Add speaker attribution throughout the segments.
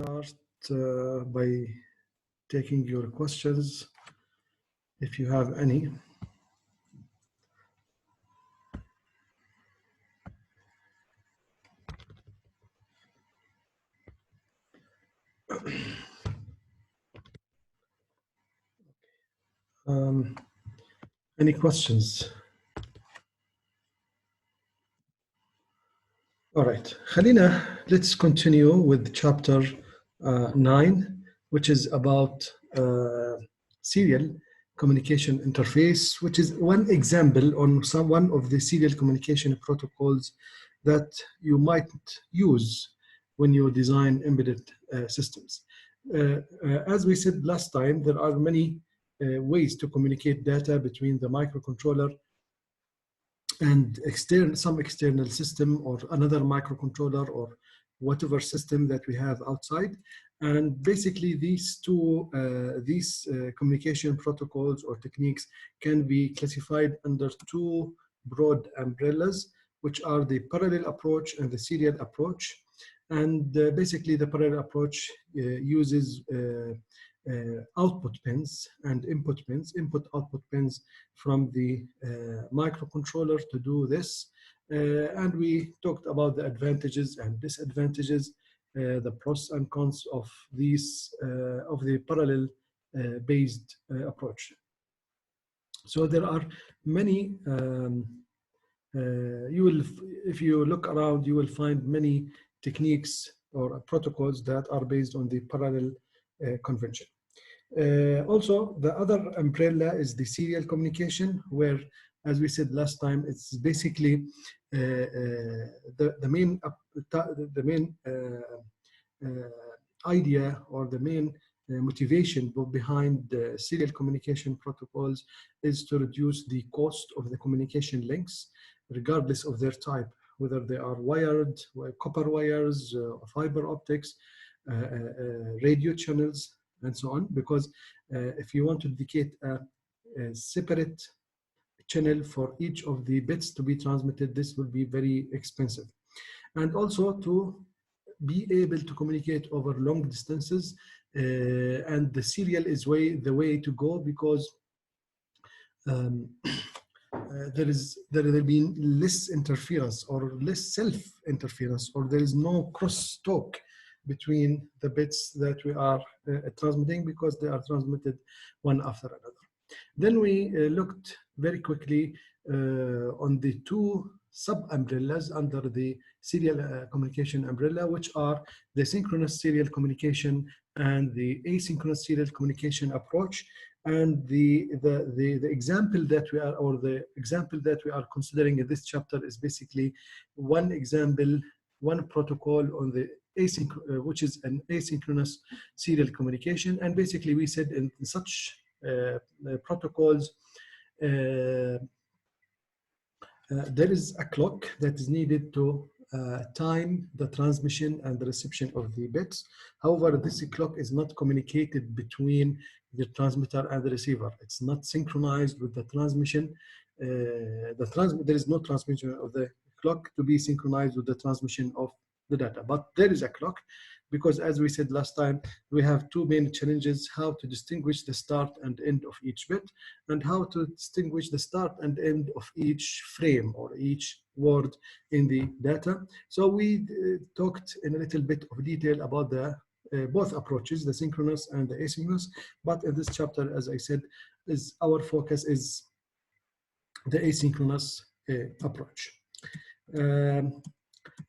Speaker 1: Start by taking your questions, if you have any. Any questions? All right, Khalina, let's continue with chapter 9, which is about serial communication interface, which is one example on one of the serial communication protocols that you might use when you design embedded systems. As we said last time, there are many ways to communicate data between the microcontroller and some external system or another microcontroller or whatever system that we have outside. And basically these communication protocols or techniques can be classified under two broad umbrellas, which are the parallel approach and the serial approach. And basically the parallel approach uses output pins and input output pins from the microcontroller to do this. And we talked about the advantages and disadvantages, the pros and cons of these, of the parallel based approach. So there are many, if you look around, you will find many techniques or protocols that are based on the parallel convention. Also, the other umbrella is the serial communication, where, as we said last time, it's basically the main idea or the main motivation behind the serial communication protocols is to reduce the cost of the communication links, regardless of their type, whether they are wired, copper wires, fiber optics, radio channels, and so on, because if you want to dedicate a separate channel for each of the bits to be transmitted, this will be very expensive. And also to be able to communicate over long distances, and the serial is the way to go, because there will be less interference or less self-interference, or there is no cross-talk between the bits that we are transmitting, because they are transmitted one after another. Then we looked very quickly on the two sub-umbrellas under the serial communication umbrella, which are the synchronous serial communication and the asynchronous serial communication approach. And the example that we are, or the example that we are considering in this chapter is basically one example, one protocol on the which is an asynchronous serial communication. And basically we said in such protocols, there is a clock that is needed to time the transmission and the reception of the bits. However, this clock is not communicated between the transmitter and the receiver. It's not synchronized with the transmission. There is no transmission of the clock to be synchronized with the transmission of the data. But there is a clock, because as we said last time, we have two main challenges: how to distinguish the start and end of each bit, and how to distinguish the start and end of each frame or each word in the data. So we talked in a little bit of detail about the both approaches, the synchronous and the asynchronous. But in this chapter, as I said, our focus is the asynchronous approach.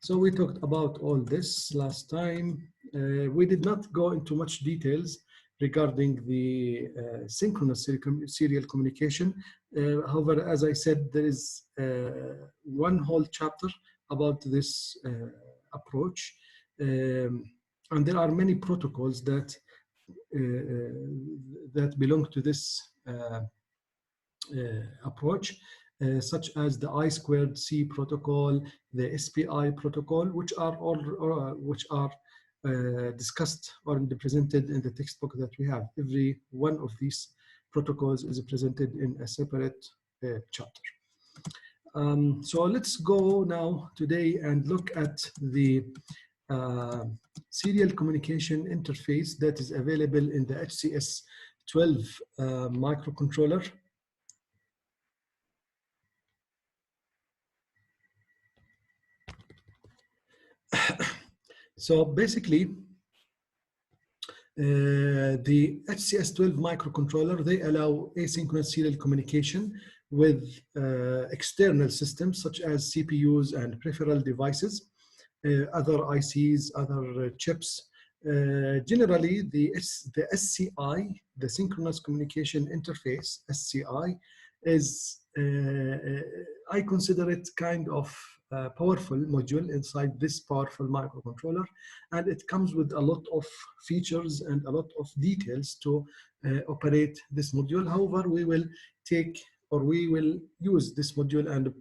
Speaker 1: So we talked about all this last time. We did not go into much details regarding the synchronous serial communication. However, as I said, there is one whole chapter about this approach. And there are many protocols that belong to this approach, such as the I2C protocol, the SPI protocol, which are discussed or presented in the textbook that we have. Every one of these protocols is presented in a separate chapter. So let's go now today and look at the serial communication interface that is available in the HCS 12 microcontroller. So basically, the HCS 12 microcontroller, they allow asynchronous serial communication with external systems such as CPUs and peripheral devices, other ICs, other chips. Generally, the SCI, the Synchronous Communication Interface, SCI, is, I consider it kind of a powerful module inside this powerful microcontroller, and it comes with a lot of features and a lot of details to operate this module. However, we will take, or we will use this module and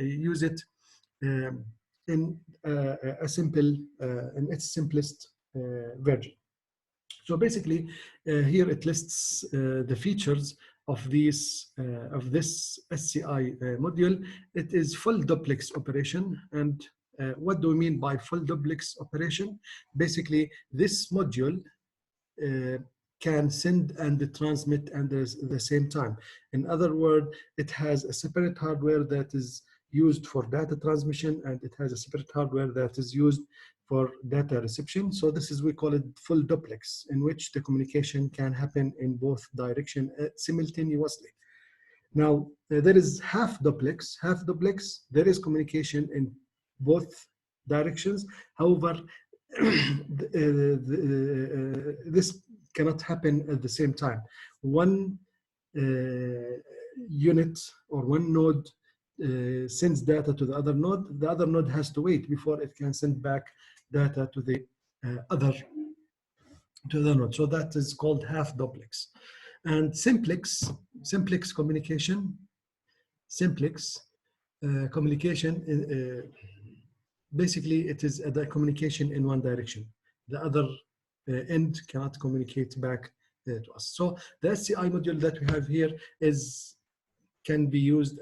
Speaker 1: use it in a simple, in its simplest version. So basically, here it lists the features of this SCI module. It is full duplex operation. And what do we mean by full duplex operation? Basically, this module can send and transmit at the same time. In other words, it has a separate hardware that is used for data transmission, and it has a separate hardware that is used for data reception. So this is, we call it full duplex, in which the communication can happen in both directions simultaneously. Now, there is half duplex. Half duplex, there is communication in both directions. However, this cannot happen at the same time. One unit or one node sends data to the other node has to wait before it can send back data to the other node. So that is called half duplex. And simplex communication, basically it is the communication in one direction. The other end cannot communicate back to us. So the SCI module that we have here can be used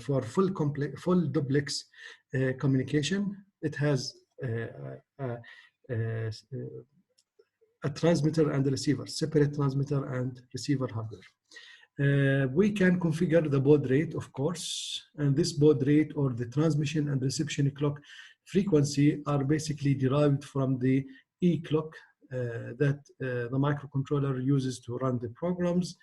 Speaker 1: for full duplex communication. It has a transmitter and a receiver, separate transmitter and receiver hardware. We can configure the baud rate, of course, and this baud rate, or the transmission and reception clock frequency, are basically derived from the E clock that the microcontroller uses to run the programs.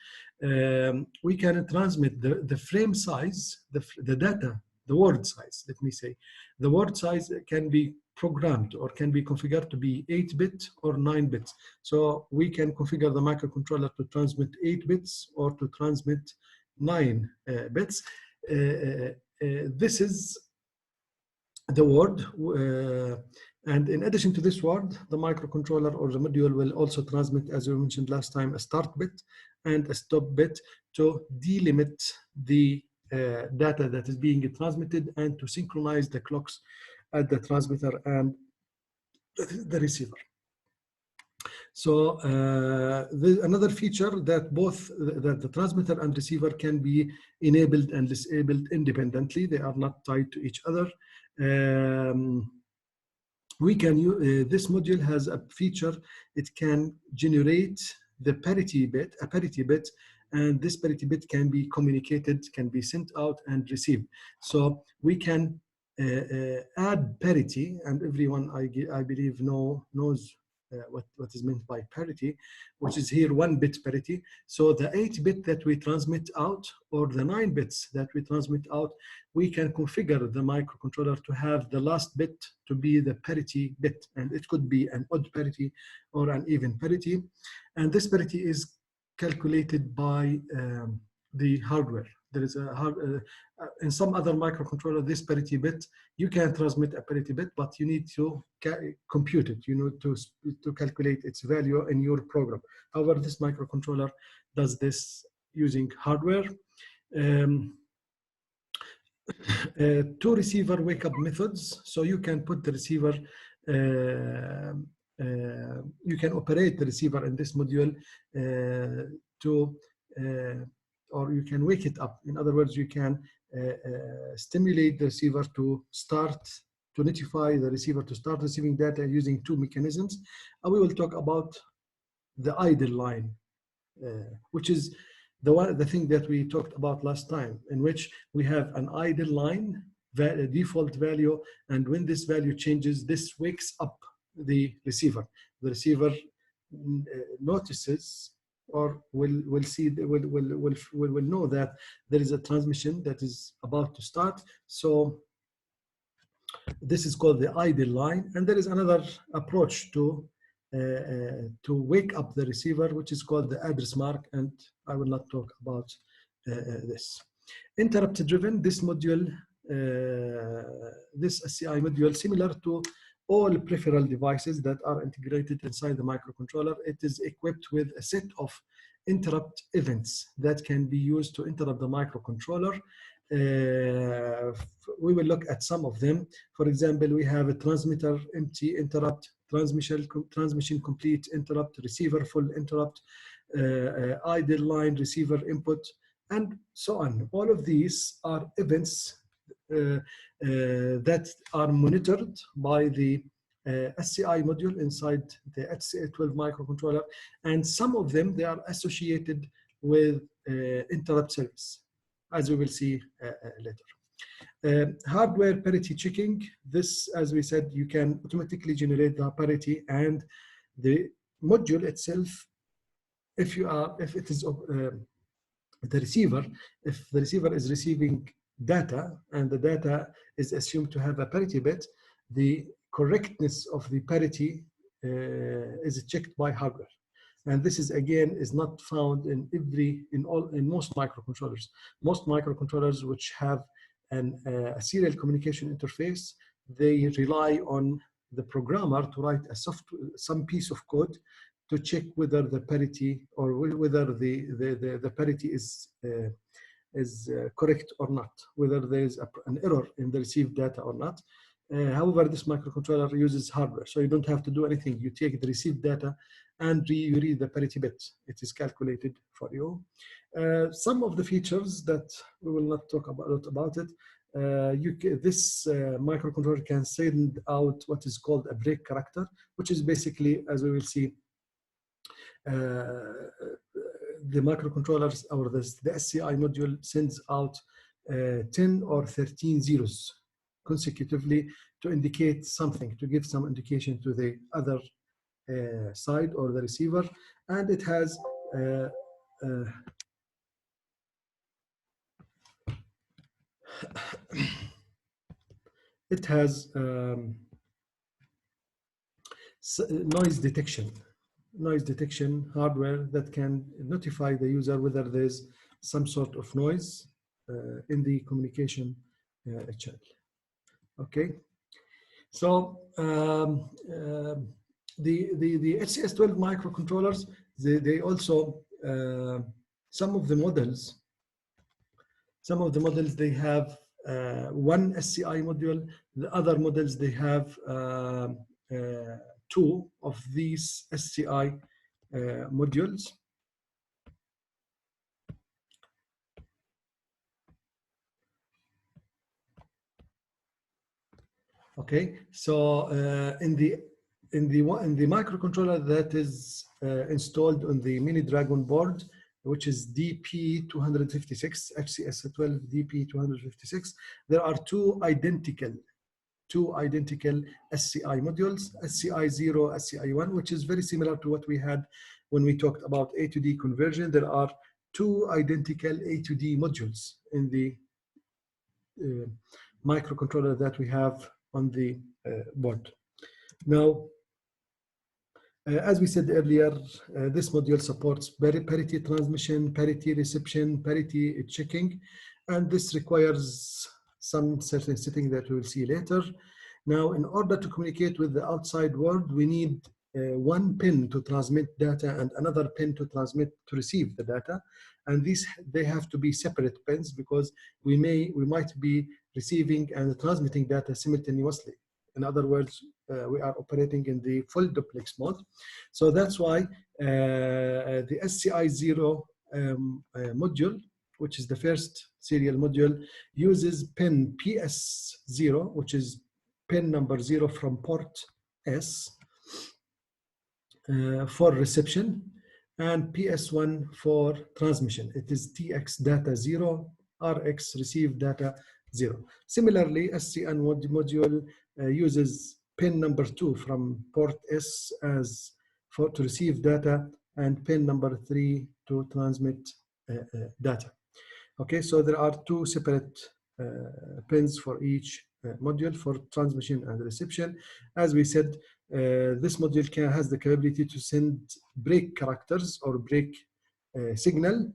Speaker 1: We can transmit the frame size, the data, the word size, let me say. The word size can be programmed or can be configured to be 8-bit or 9 bits. So we can configure the microcontroller to transmit 8 bits or to transmit 9 bits. This is the word. And in addition to this word, the microcontroller or the module will also transmit, as we mentioned last time, a start bit and a stop bit to delimit the data that is being transmitted and to synchronize the clocks at the transmitter and the receiver. So another feature that the transmitter and receiver can be enabled and disabled independently. They are not tied to each other. We can use, this module has a feature. It can generate the parity bit, a parity bit, and this parity bit can be communicated, can be sent out and received. So we can add parity, and everyone I believe knows what is meant by parity, which is here 1-bit parity. So the 8-bit that we transmit out, or the 9 bits that we transmit out, we can configure the microcontroller to have the last bit to be the parity bit, and it could be an odd parity or an even parity. And this parity is calculated by the hardware. There is in some other microcontroller, this parity bit, you can transmit a parity bit, but you need to compute it. You need to calculate its value in your program. However, this microcontroller does this using hardware. Two receiver wake-up methods. So you can put the receiver, you can operate the receiver in this module or you can wake it up. In other words, you can stimulate the receiver to start to notify the receiver to start receiving data using two mechanisms. And we will talk about the idle line, which is the thing that we talked about last time, in which we have an idle line, a default value, and when this value changes, this wakes up the receiver. The receiver notices or will see, will know that there is a transmission that is about to start. So this is called the idle line, and there is another approach to wake up the receiver, which is called the address mark, and I will not talk about this. Interrupt driven, this module, this SCI module, similar to all peripheral devices that are integrated inside the microcontroller, it is equipped with a set of interrupt events that can be used to interrupt the microcontroller. We will look at some of them. For example, we have a transmitter empty interrupt, transmission complete interrupt, receiver full interrupt, idle line, receiver input, and so on. All of these are events that are monitored by the SCI module inside the HCA12 microcontroller, and some of them, they are associated with interrupt service, as we will see later. Hardware parity checking. This, as we said, you can automatically generate the parity, and the module itself, if it is the receiver, if the receiver is receiving data and the data is assumed to have a parity bit, the correctness of the parity is checked by hardware. And this is, again, is not found in most microcontrollers. Most microcontrollers which have a serial communication interface, they rely on the programmer to write some piece of code to check whether the parity or whether the parity is correct or not, whether there is an error in the received data or not. However, this microcontroller uses hardware, so you don't have to do anything. You take the received data and you read the parity bit. It is calculated for you. Some of the features that we will not talk about it. This microcontroller can send out what is called a break character, which is basically, as we will see, the microcontrollers or the SCI module sends out 10 or 13 zeros consecutively to indicate something, to give some indication to the other side or the receiver. And it has noise detection hardware that can notify the user whether there's some sort of noise in the communication channel. Okay, so the HCS12 microcontrollers, they also some of the models they have one SCI module. The other models, they have two of these SCI modules. Okay, so in the microcontroller that is installed on the Mini Dragon board, which is DP256, HCS12 DP256, there are two identical SCI modules, SCI0, SCI1, which is very similar to what we had when we talked about A to D conversion. There are two identical A to D modules in the microcontroller that we have on the board. Now, as we said earlier, this module supports parity transmission, parity reception, parity checking, and this requires some certain setting that we will see later. Now, in order to communicate with the outside world, we need one pin to transmit data and another pin to receive the data, and they have to be separate pins because we might be receiving and transmitting data simultaneously. In other words, we are operating in the full duplex mode. So that's why the SCI0 module, which is the first serial module, uses pin PS0, which is pin number 0 from port S for reception, and PS1 for transmission. It is TX data 0, RX receive data 0. Similarly, SCI module uses pin number 2 from port S as to receive data, and pin number 3 to transmit data. Okay, so there are two separate pins for each module for transmission and reception. As we said, this module has the capability to send break characters or break signal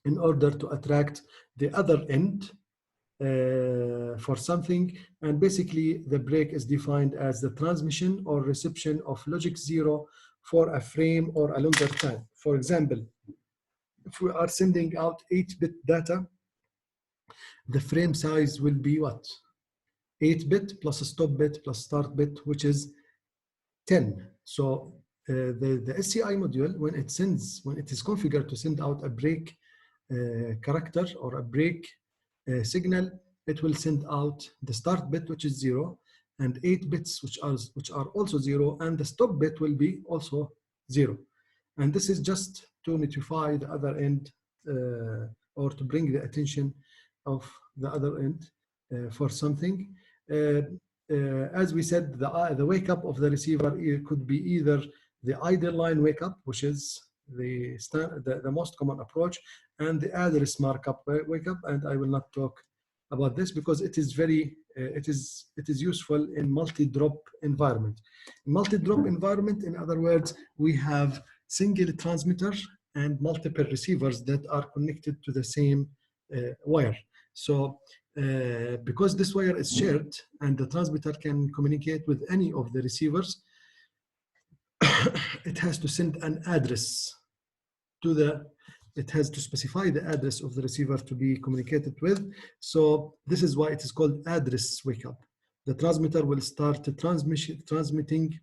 Speaker 1: in order to attract the other end for something. And basically, the break is defined as the transmission or reception of logic 0 for a frame or a longer time. For example, if we are sending out 8-bit data, the frame size will be what? 8-bit plus a stop bit plus start bit, which is 10. So the SCI module, when it is configured to send out a break character or a break signal, it will send out the start bit, which is 0, and 8 bits, which are also 0, and the stop bit will be also 0. And this is just to notify the other end or to bring the attention of the other end for something. As we said, the wake up of the receiver could be either the idle line wake up, which is the most common approach, and the address markup wake up. And I will not talk about this because it is very it is useful in multi-drop environment. In multi-drop environment, in other words, we have single transmitter and multiple receivers that are connected to the same wire. So because this wire is shared and the transmitter can communicate with any of the receivers, it has to send an address to it has to specify the address of the receiver to be communicated with. So this is why it is called address wake up. The transmitter will start transmitting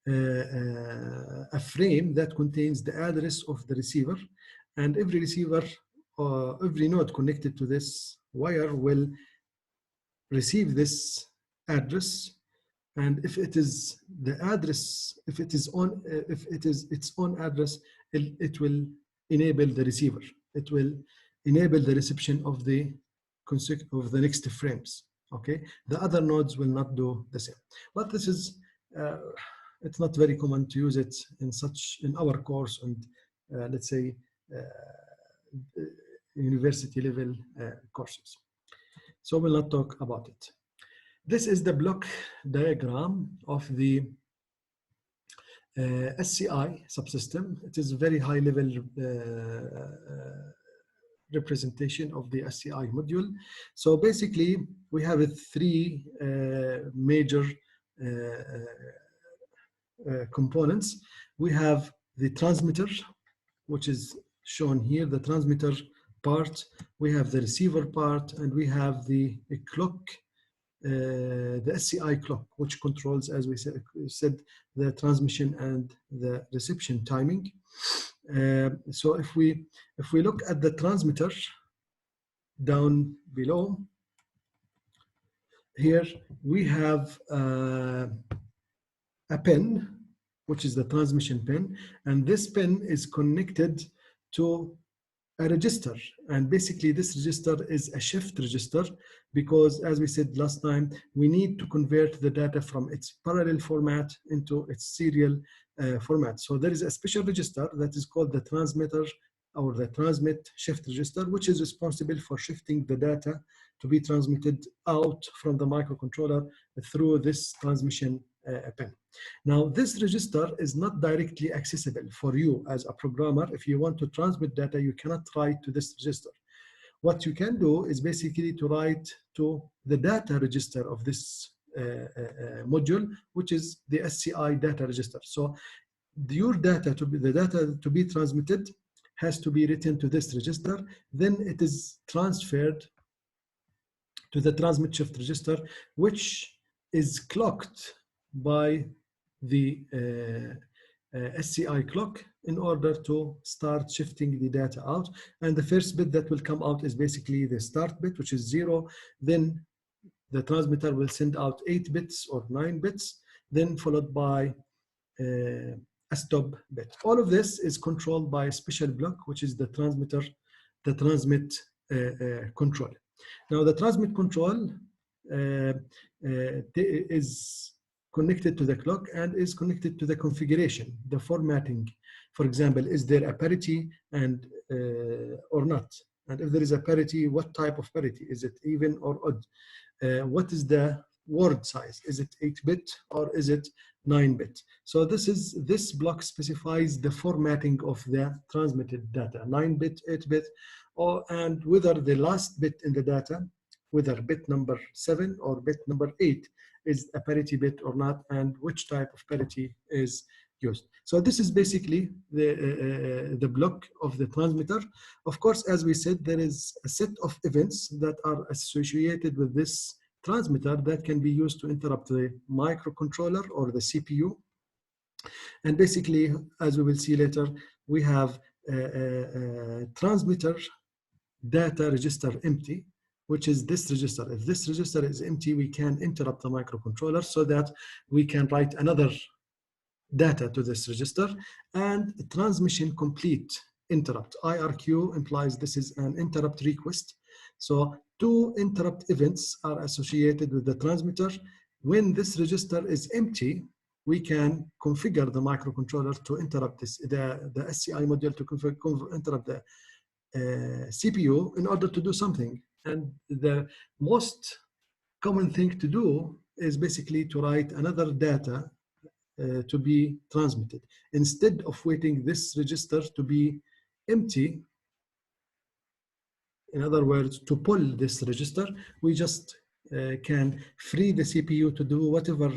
Speaker 1: a frame that contains the address of the receiver, and every receiver every node connected to this wire will receive this address. And if it is the address, if it is its own address, it will enable the receiver. It will enable the reception of the next frames. Okay, the other nodes will not do the same. But this is it's not very common to use it in our course and let's say university level courses. So we'll not talk about it. This is the block diagram of the SCI subsystem. It is a very high level representation of the SCI module. So basically, we have three major components. We have the transmitter, which is shown here, the transmitter part. We have the receiver part, and we have the clock, the SCI clock, which controls, as we said, the transmission and the reception timing. So if we look at the transmitter down below, here we have a pin, which is the transmission pin, and this pin is connected to a register. And basically this register is a shift register because, as we said last time, we need to convert the data from its parallel format into its serial format. So there is a special register that is called the transmitter or the transmit shift register, which is responsible for shifting the data to be transmitted out from the microcontroller through this transmission pin. Now, this register is not directly accessible for you as a programmer. If you want to transmit data, you cannot write to this register. What you can do is basically to write to the data register of this module, which is the SCI data register. So your data the data to be transmitted has to be written to this register. Then it is transferred to the transmit shift register, which is clocked by the SCI clock in order to start shifting the data out. And the first bit that will come out is basically the start bit, which is 0. Then the transmitter will send out 8 bits or 9 bits, then followed by a stop bit. All of this is controlled by a special block, which is the transmitter, the transmit control. Now, the transmit control is connected to the clock and is connected to the configuration, the formatting. For example, is there a parity and or not? And if there is a parity, what type of parity? Is it even or odd? What is the word size? Is it 8-bit or is it 9-bit? So this block specifies the formatting of the transmitted data, 9-bit, 8-bit, and whether the last bit in the data, whether bit number 7 or bit number 8 is a parity bit or not, and which type of parity is used. So this is basically the block of the transmitter. Of course, as we said, there is a set of events that are associated with this transmitter that can be used to interrupt the microcontroller or the CPU. And basically, as we will see later, we have a transmitter data register empty, which is this register. If this register is empty, we can interrupt the microcontroller so that we can write another data to this register. And transmission complete interrupt. IRQ implies this is an interrupt request. So 2 interrupt events are associated with the transmitter. When this register is empty, we can configure the microcontroller to interrupt this, the SCI module to interrupt the CPU in order to do something. And the most common thing to do is basically to write another data to be transmitted. Instead of waiting this register to be empty, in other words, to pull this register, we just can free the CPU to do whatever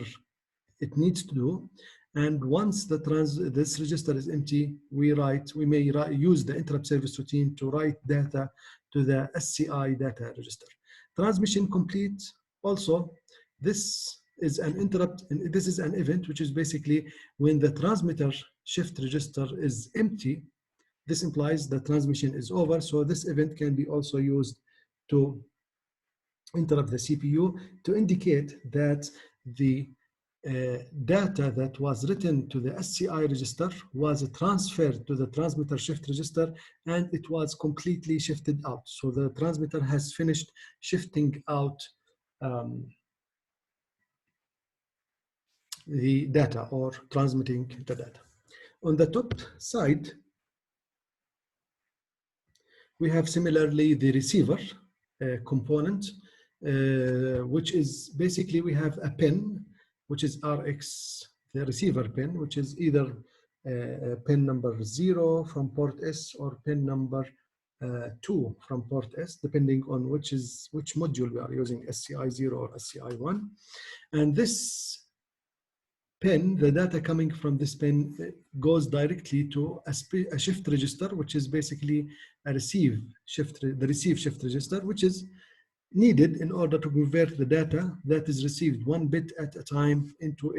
Speaker 1: it needs to do. And once this register is empty, we may use the interrupt service routine to write data to the SCI data register. Transmission complete, also, this is an interrupt, and this is an event, which is basically when the transmitter shift register is empty. This implies the transmission is over. So this event can be also used to interrupt the CPU to indicate that the data that was written to the SCI register was transferred to the transmitter shift register and it was completely shifted out. So the transmitter has finished shifting out the data or transmitting the data. On the top side, we have similarly the receiver component, which is basically we have a pin, which is RX, the receiver pin, which is either pin number 0 from port S or pin number 2 from port S, depending on which module we are using, SCI 0 or SCI 1. And this pin, the data coming from this pin goes directly to a shift register, which is basically the receive shift register, which is needed in order to convert the data that is received 1 bit at a time into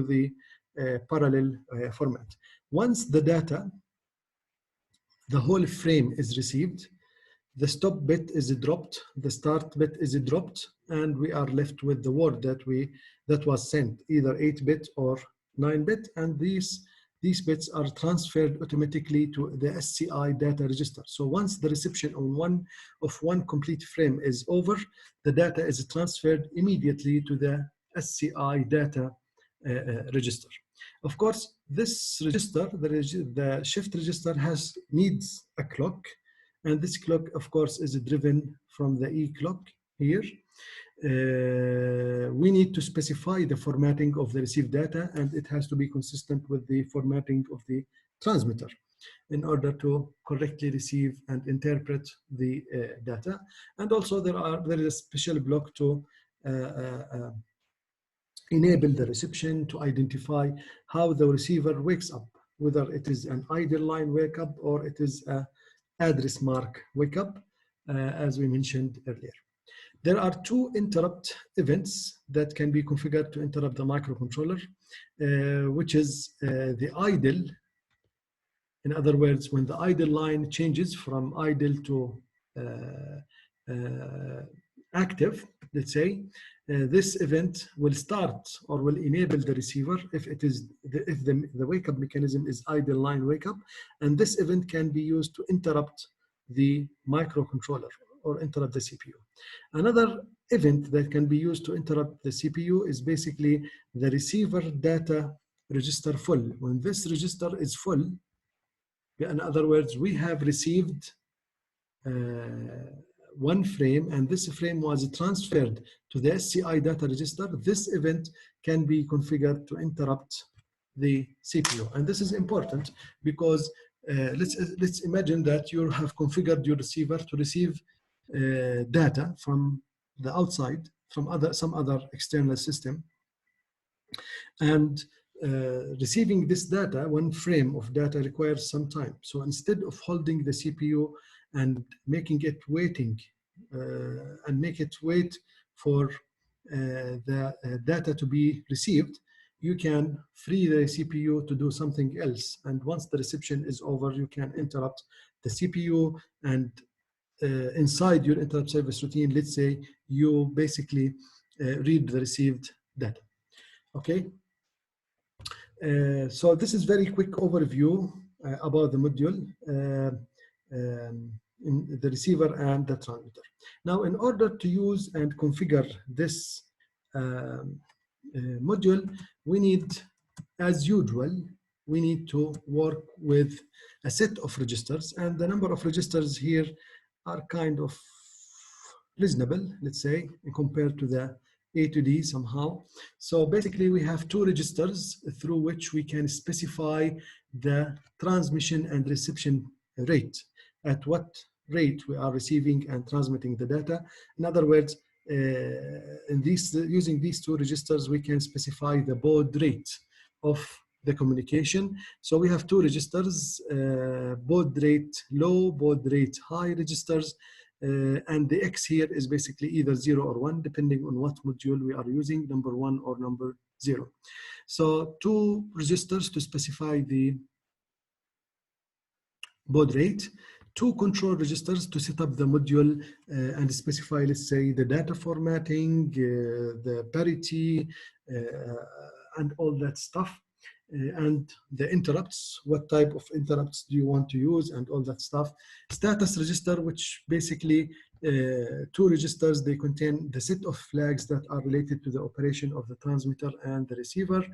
Speaker 1: the parallel format. Once the data, the whole frame is received, the stop bit is dropped, the start bit is dropped, and we are left with the word that was sent, either 8-bit or 9-bit, and these bits are transferred automatically to the SCI data register. So once the reception of one complete frame is over, the data is transferred immediately to the SCI data register. Of course, this register, the shift register, needs a clock, and this clock, of course, is driven from the E clock here. We need to specify the formatting of the received data, and it has to be consistent with the formatting of the transmitter in order to correctly receive and interpret the data. And also there is a special block to enable the reception, to identify how the receiver wakes up, whether it is an idle line wake up or it is a address mark wake up, as we mentioned earlier. There are 2 interrupt events that can be configured to interrupt the microcontroller, which is the idle. In other words, when the idle line changes from idle to active, let's say, this event will start or will enable the receiver if it is if the wake up mechanism is idle line wake up, and this event can be used to interrupt the microcontroller or interrupt the CPU. Another event that can be used to interrupt the CPU is basically the receiver data register full. When this register is full, in other words, we have received one frame, and this frame was transferred to the SCI data register. This event can be configured to interrupt the CPU, and this is important because let's imagine that you have configured your receiver to receive data from the outside, from some other external system, and receiving this data, one frame of data requires some time. So instead of holding the CPU and making it waiting and make it wait for the data to be received, you can free the CPU to do something else. And once the reception is over, you can interrupt the CPU, and inside your interrupt service routine, let's say you basically read the received data. Okay. So this is very quick overview about the module, in the receiver and the transmitter. Now, in order to use and configure this module, we need, as usual, we need to work with a set of registers, and the number of registers here are kind of reasonable, let's say, compared to the A to D somehow. So basically we have two registers through which we can specify the transmission and reception rate, at what rate we are receiving and transmitting the data. In other words, using these two registers, we can specify the baud rate of the communication. So we have two registers, baud rate low, baud rate high registers. And the X here is basically either 0 or 1, depending on what module we are using, number 1 or number 0. So two registers to specify the baud rate, two control registers to set up the module and specify, let's say, the data formatting, the parity, and all that stuff. And the interrupts, what type of interrupts do you want to use, and all that stuff. Status register, which basically two registers, they contain the set of flags that are related to the operation of the transmitter and the receiver.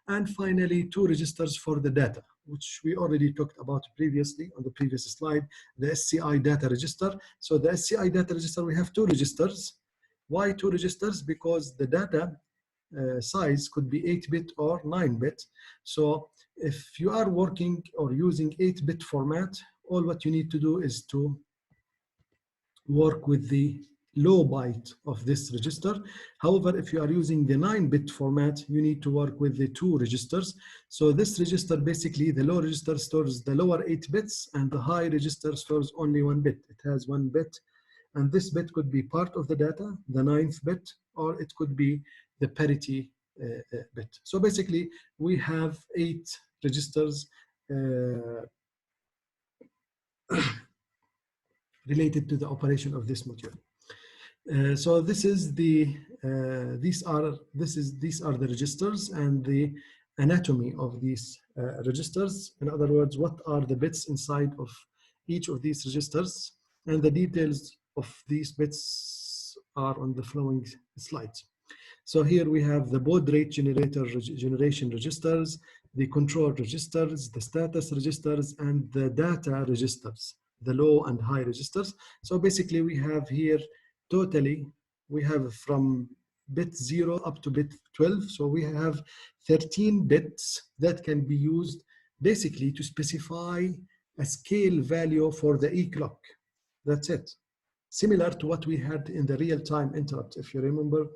Speaker 1: And finally, two registers for the data, which we already talked about previously on the previous slide, the SCI data register. So the SCI data register, we have two registers. Why two registers? Because the data size could be 8-bit or 9-bit. So if you are working or using 8-bit format, all what you need to do is to work with the low byte of this register. However, if you are using the 9-bit format, you need to work with the two registers. So this register, basically the low register stores the lower 8 bits, and the high register stores only 1 bit. It has 1 bit, and this bit could be part of the data, the 9th bit, or it could be the parity bit. So basically, we have 8 registers related to the operation of this module. So this is the these are the registers and the anatomy of these registers. In other words, what are the bits inside of each of these registers, and the details of these bits are on the following slides. So here we have the baud rate generation registers, the control registers, the status registers, and the data registers, the low and high registers. So basically we have here totally, we have from bit 0 up to bit 12. So we have 13 bits that can be used basically to specify a scale value for the E clock. That's it. Similar to what we had in the real-time interrupt. If you remember,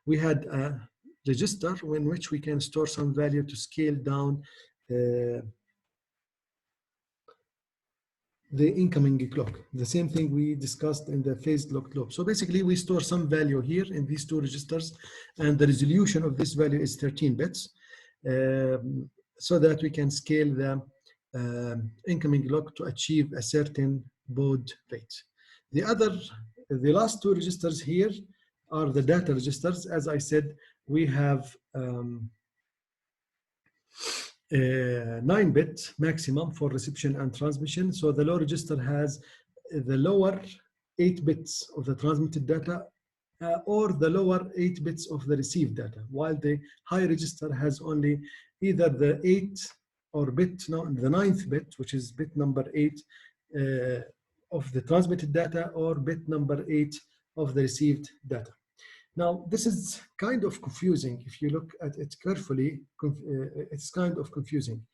Speaker 1: we had a register in which we can store some value to scale down the incoming clock. The same thing we discussed in the phased locked loop. So basically, we store some value here in these two registers, and the resolution of this value is 13 bits, so that we can scale the incoming clock to achieve a certain baud rate. The last two registers here are the data registers. As I said, we have 9-bit maximum for reception and transmission. So the low register has the lower 8 bits of the transmitted data or the lower 8 bits of the received data, while the high register has only either the 8 or bit, no, the 9th bit, which is bit number 8 of the transmitted data, or bit number 8 of the received data. Now, this is kind of confusing. If you look at it carefully, it's kind of confusing.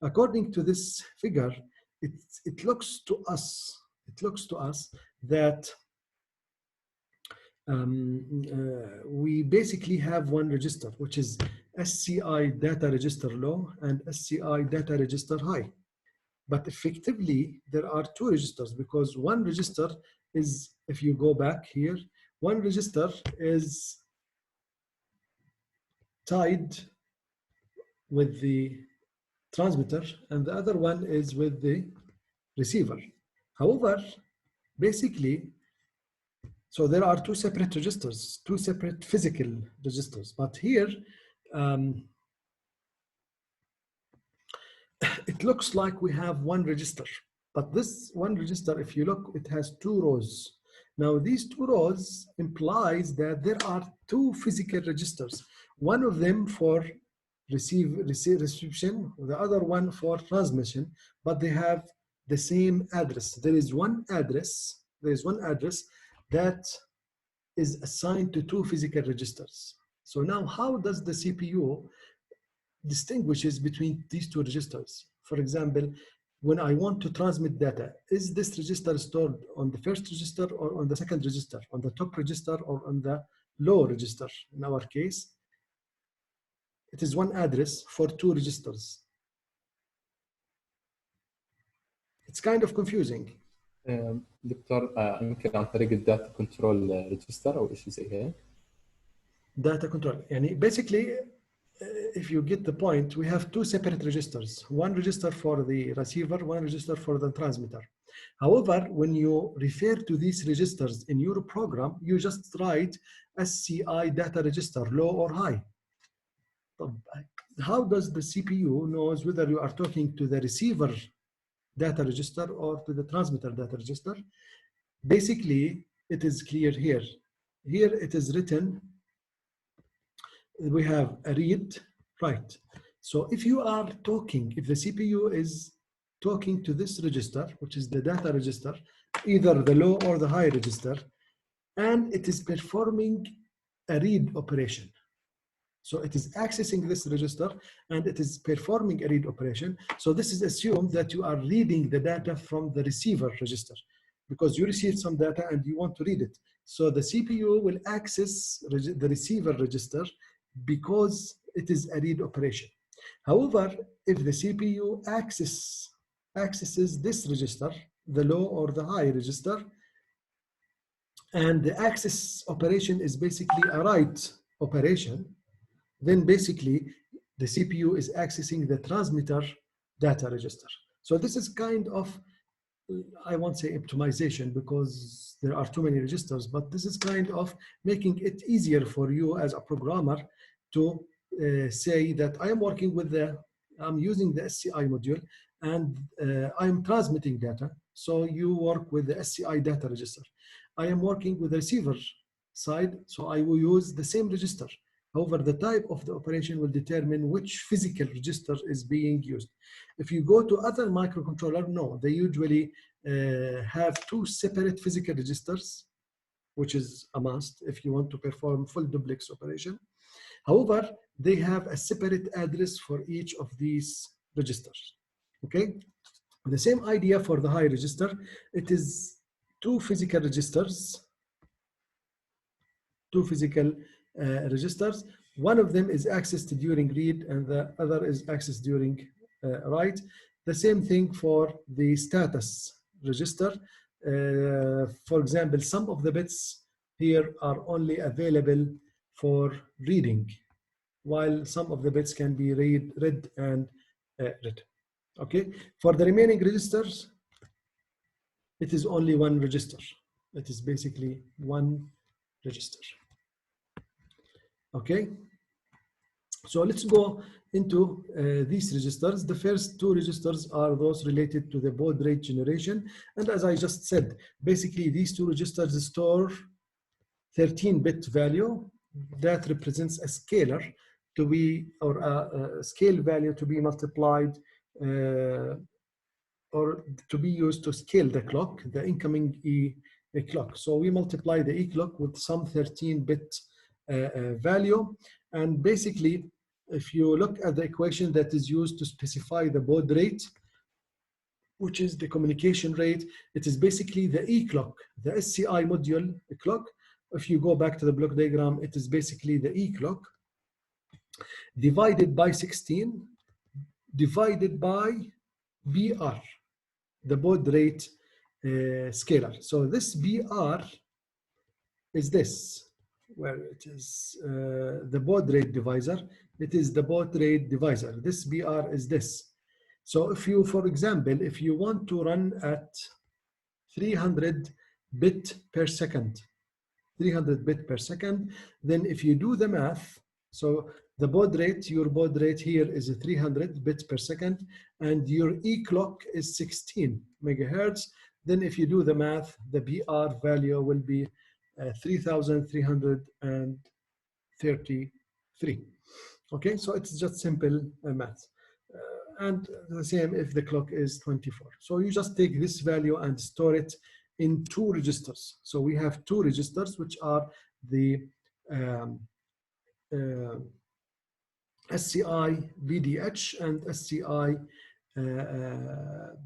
Speaker 1: According to this figure, it looks to us that we basically have one register, which is SCI Data Register Low and SCI Data Register High. But effectively, there are 2 registers, because one register is, if you go back here, one register is tied with the transmitter and the other one is with the receiver. However, basically, so there are 2 separate registers, 2 separate physical registers. But here, it looks like we have one register. But this one register, if you look, it has 2 rows. Now, these 2 rows implies that there are 2 physical registers. One of them for reception, the other one for transmission, but they have the same address. There is one address that is assigned to 2 physical registers. So now, how does the CPU distinguishes between these 2 registers? For example, when I want to transmit data, is this register stored on the first register or on the second register, on the top register or on the low register? In our case, it is one address for 2 registers. It's kind of confusing.
Speaker 2: دكتور يمكن عن طريق الداتا كنترول ريجستر او شيء زي هيك.
Speaker 1: Data control. يعني basically, if you get the point, we have 2 separate registers. One register for the receiver, one register for the transmitter. However, when you refer to these registers in your program, you just write SCI data register, low or high. How does the CPU knows whether you are talking to the receiver data register or to the transmitter data register? Basically, it is clear here. Here it is written, we have a read, write. So if you are talking, if the CPU is talking to this register, which is the data register, either the low or the high register, and it is performing a read operation. So it is accessing this register and it is performing a read operation. So this is assumed that you are reading the data from the receiver register, because you received some data and you want to read it. So the CPU will access the receiver register because it is a read operation. However, if the CPU accesses this register, the low or the high register, and the access operation is basically a write operation, then basically the CPU is accessing the transmitter data register. So this is kind of, I won't say optimization because there are too many registers, but this is kind of making it easier for you as a programmer to say that I am working with I'm using the SCI module and I'm transmitting data. So you work with the SCI data register. I am working with the receiver side, so I will use the same register. However, the type of the operation will determine which physical register is being used. If you go to other microcontroller, no, they usually have 2 separate physical registers, which is a must if you want to perform full duplex operation. However, they have a separate address for each of these registers, okay? The same idea for the high register. It is 2 physical registers, 2 physical registers. One of them is accessed during read and the other is accessed during write. The same thing for the status register. For example, some of the bits here are only available for reading, while some of the bits can be read and read. Okay, for the remaining registers, it is only one register. It is basically one register. Okay. So let's go into these registers. The first two registers are those related to the baud rate generation. And as I just said, basically these two registers store 13-bit value that represents a scalar to be, or a scale value to be multiplied or to be used to scale the clock, the incoming E clock. So we multiply the E clock with some 13-bit value. And basically, if you look at the equation that is used to specify the baud rate, which is the communication rate, it is basically the E clock, the SCI module clock. If you go back to the block diagram, it is basically the E clock divided by 16 divided by BR, the baud rate scalar. So this BR is this, where it is the baud rate divisor. It is the baud rate divisor. This BR is this. So if you, for example, if you want to run at 300 bit per second, 300 bit per second, then if you do the math, so the baud rate, your baud rate here is 300 bits per second, and your E clock is 16 megahertz. Then if you do the math, the BR value will be 3,333. Okay, so it's just simple math. And the same if the clock is 24. So you just take this value and store it in two registers. So we have two registers, which are the SCI BDH and SCI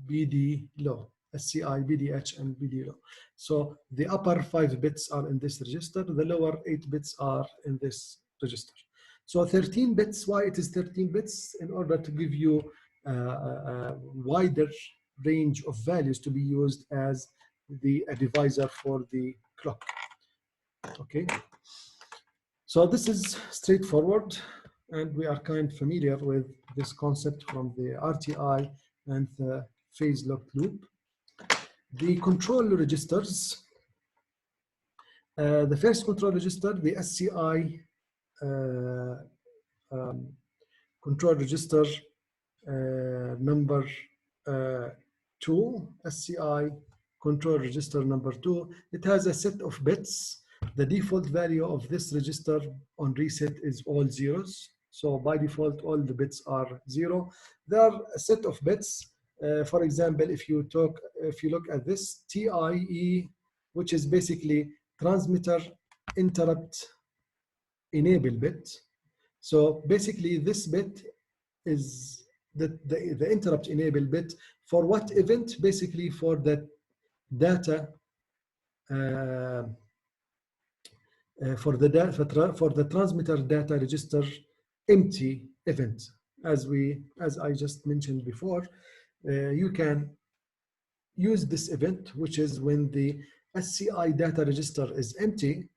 Speaker 1: BD low. SCI BDH and BD low. So the upper 5 bits are in this register, the lower 8 bits are in this register. So 13 bits, why it is 13 bits? In order to give you a wider range of values to be used as a divisor for the clock. Okay. So this is straightforward, and we are kind of familiar with this concept from the RTI and the phase locked loop. The control registers, the first control register, the SCI control register number 2, SCI control register number 2. It has a set of bits. The default value of this register on reset is all zeros. So by default, all the bits are 0. There are a set of bits. For example, if you look at this TIE, which is basically transmitter interrupt enable bit. So basically, this bit is the interrupt enable bit for what event? Basically for the data for the transmitter data register empty event. As I just mentioned before, you can use this event, which is when the SCI data register is empty.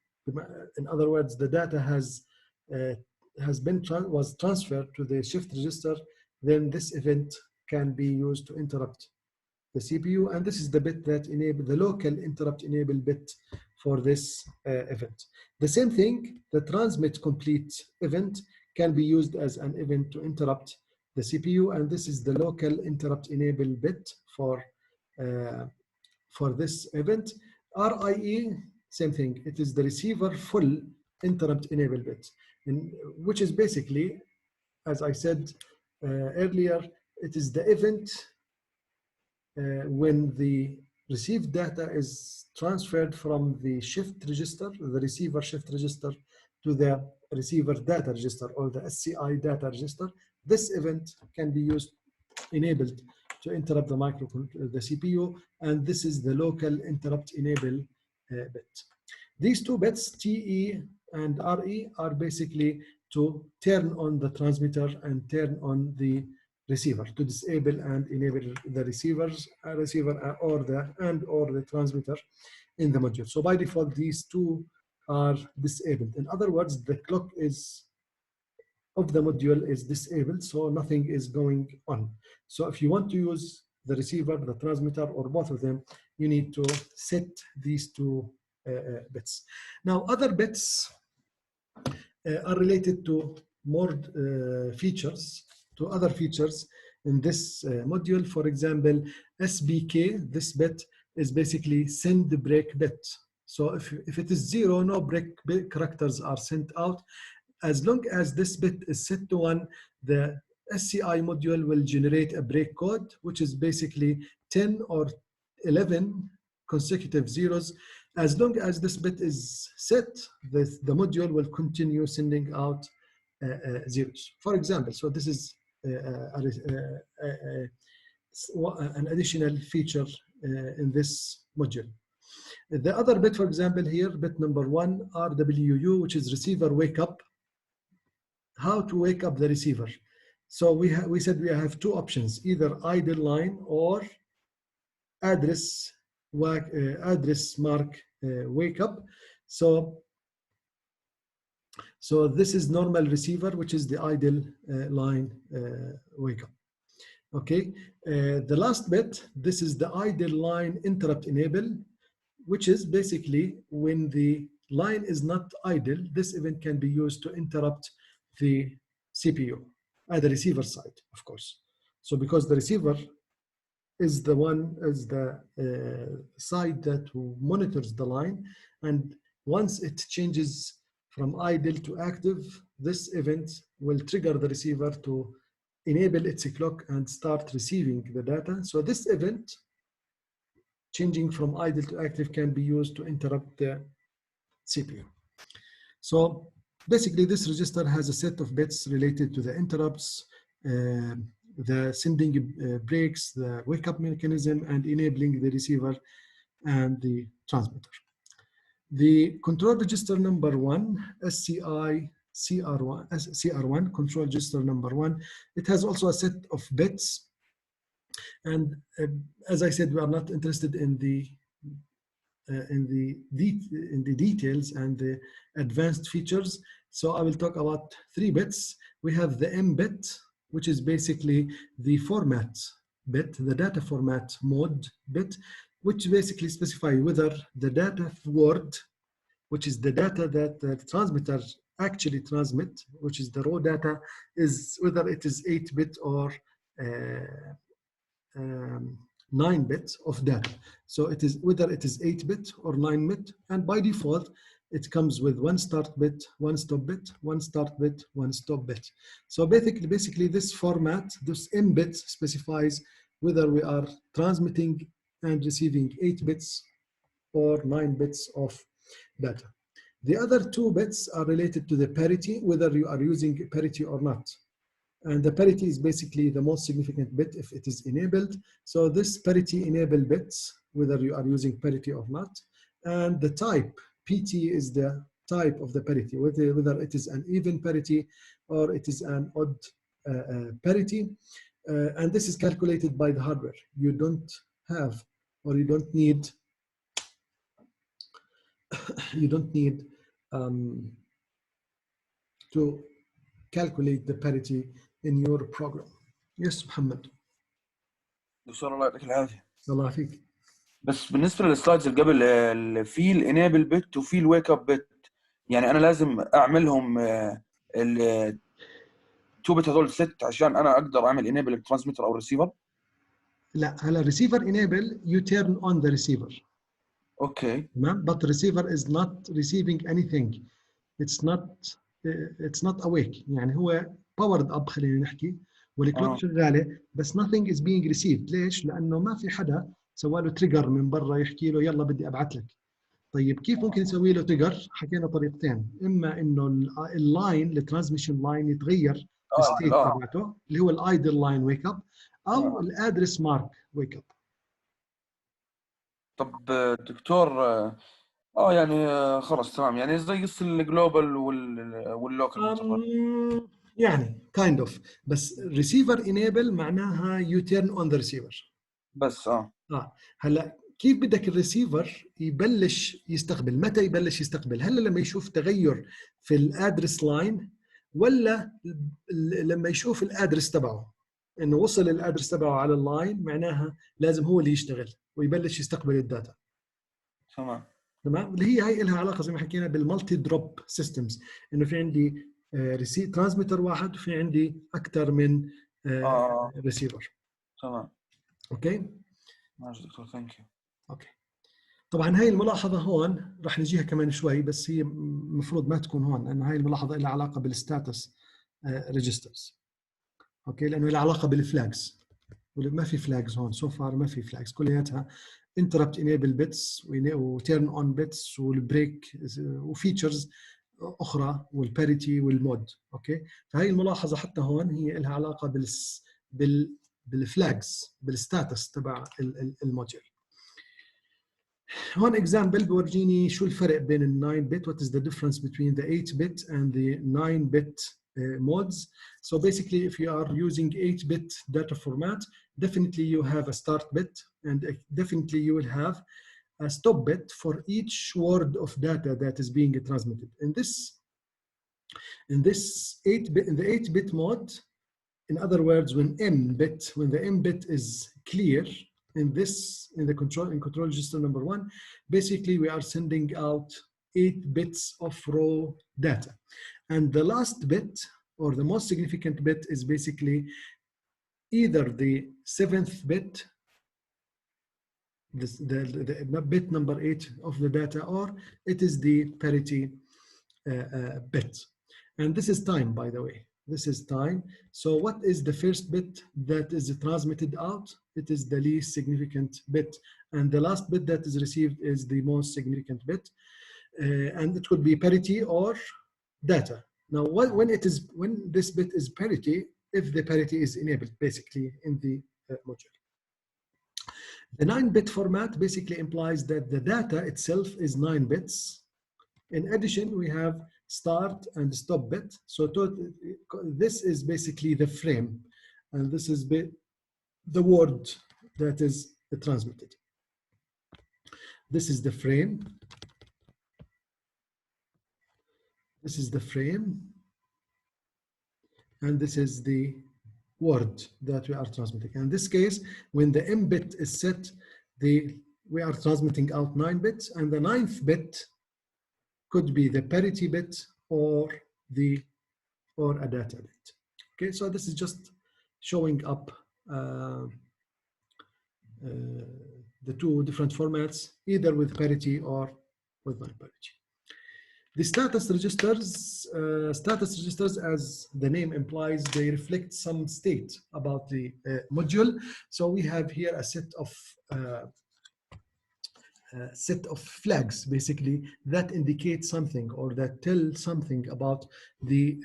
Speaker 1: In other words, the data was transferred to the shift register. Then this event can be used to interrupt the CPU, and this is the bit that enable the local interrupt enable bit for this event. The same thing, the transmit complete event can be used as an event to interrupt the CPU, and this is the local interrupt enable bit for this event. RIE, same thing. It is the receiver full interrupt enable bit, which is basically, as I said earlier, it is the event when the received data is transferred from the shift register, the receiver shift register, to the receiver data register or the SCI data register. This event can be enabled to interrupt the CPU, and this is the local interrupt enable bit. These two bits, TE and RE, are basically to turn on the transmitter and turn on the receiver, to disable and enable the receiver or the transmitter in the module. So by default, these two are disabled. In other words, the clock of the module is disabled, so nothing is going on. So if you want to use the receiver, the transmitter, or both of them, you need to set these two bits. Now, other bits are related to more features, to other features in this module. For example, SBK, this bit is basically send break bit. So if it is 0, no break characters are sent out. As long as this bit is set to 1, the SCI module will generate a break code, which is basically 10 or 11 consecutive zeros. As long as this bit is set, the module will continue sending out zeros. For example, so this is an additional feature in this module. The other bit, for example, here, bit number 1, RWU, which is receiver wake up. How to wake up the receiver. So we said we have two options, either idle line or address mark wake up. So this is normal receiver, which is the idle line wake up. Okay, the last bit, this is the idle line interrupt enable, which is basically when the line is not idle, this event can be used to interrupt the CPU at the receiver side, of course. So because the receiver is the side that monitors the line, and once it changes from idle to active, this event will trigger the receiver to enable its clock and start receiving the data. So this event, changing from idle to active, can be used to interrupt the CPU. So basically, this register has a set of bits related to the interrupts, the sending breaks, the wake-up mechanism, and enabling the receiver and the transmitter. The control register number 1, SCI CR1, control register number 1, it has also a set of bits. And as I said, we are not interested in the details and the advanced features. So I will talk about 3 bits. We have the M bit, which is basically the format bit, the data format mode bit, which basically specify whether the data word, which is the data that the transmitter actually transmit, which is the raw data, is whether it is 8-bit or 9 bits of data. So it is whether it is 8-bit or 9-bit, and by default it comes with 1 start bit, 1 stop bit, 1 start bit, 1 stop bit. So basically this format, this M bit, specifies whether we are transmitting and receiving 8 bits or 9 bits of data. The other 2 bits are related to the parity, whether you are using parity or not. And the parity is basically the most significant bit if it is enabled. So this parity enable bits, whether you are using parity or not. And the type, PT, is the type of the parity, whether it is an even parity or it is an odd parity. And this is calculated by the hardware. You don't have, or you don't need to calculate the parity in your program. Yes, Muhammad.
Speaker 3: دكتور الله يعطيك العافيه.
Speaker 1: الله يعافيك.
Speaker 3: بس بالنسبه للسلايدز اللي قبل، في الانيبل بت وفي الويك اب بت، يعني انا لازم اعملهم التو بت هذول ست عشان انا اقدر اعمل انيبل الترانسميتر او الريسيفر؟
Speaker 1: لا، هلا receiver enable you turn on the receiver.
Speaker 3: اوكي.
Speaker 1: تمام. But receiver is not receiving anything. It's not awake. يعني هو powered up، خلينا نحكي، والكلوك شغاله، بس nothing is being received. ليش؟ لانه ما في حدا سوى له تريجر من برا يحكي له يلا بدي ابعث لك. طيب كيف ممكن يسوي له تريجر؟ حكينا طريقتين، اما انه اللاين الترانسميشن لاين يتغير الستيت تبعته اللي هو الايدل لاين ويك اب، او الادرس مارك ويك اب.
Speaker 3: طب دكتور، يعني خلص تمام، يعني زي الجلوبال واللوكال
Speaker 1: يعني kind of، بس receiver enable معناها you turn on the receiver
Speaker 3: بس.
Speaker 1: هلا كيف بدك الريسيفر يبلش يستقبل؟ متى يبلش يستقبل؟ هلا لما يشوف تغير في الادرس لاين، ولا لما يشوف الادرس تبعه انه وصل الادرس تبعه على اللاين، معناها لازم هو اللي يشتغل ويبلش يستقبل الداتا.
Speaker 3: تمام.
Speaker 1: تمام، اللي هي لها علاقه زي ما حكينا بالمالتي دروب سيستمز، انه في عندي ترانسميتر واحد وفي عندي اكثر من ريسيفر.
Speaker 3: تمام.
Speaker 1: اوكي
Speaker 3: ماشي دكتور، ثانك يو.
Speaker 1: اوكي. طبعا هاي الملاحظه هون رح نجيها كمان شوي، بس هي المفروض ما تكون هون، لانه هاي الملاحظه لها علاقه بالستاتس ريجسترز. اوكي، لانه لها علاقه بالفلاجز، ما في فلاجز هون سو فار، ما في فلاجز، كلياتها interrupt enable bits وتيرن اون بيتس والبريك وفيتشرز اخرى والباريتي والمود. اوكي، فهي الملاحظه حتى هون هي لها علاقه بالفلاجز بالستاتس تبع الموديول. هون example بورجيني شو الفرق بين ال 9 bit, what is the difference between the 8 bit and the 9 bit modes. So basically if you are using 8 bit data format, definitely you have a start bit and definitely you will have a stop bit for each word of data that is being transmitted. In this 8 bit, in the 8 bit mode, in other words, when the M bit is clear, in the control register number 1, basically we are sending out 8 bits of raw data, and the last bit or the most significant bit is basically either the 7th bit, the bit number 8 of the data, or it is the parity bit. And this is time, by the way. This is time. So what is the first bit that is transmitted out? It is the least significant bit. And the last bit that is received is the most significant bit. And it could be parity or data. Now, when this bit is parity, if the parity is enabled, basically, in the module. The 9-bit format basically implies that the data itself is 9 bits. In addition, we have start and stop bit. So this is basically the frame, and this is the word that is transmitted. This is the frame. This is the frame, and this is the word that we are transmitting. In this case, when the M bit is set, we are transmitting out 9 bits, and the 9th bit could be the parity bit or a data bit. Okay, so this is just showing up the two different formats, either with parity or with non-parity. The status registers, as the name implies, they reflect some state about the module. So we have here a set of flags, basically, that indicate something or that tell something about the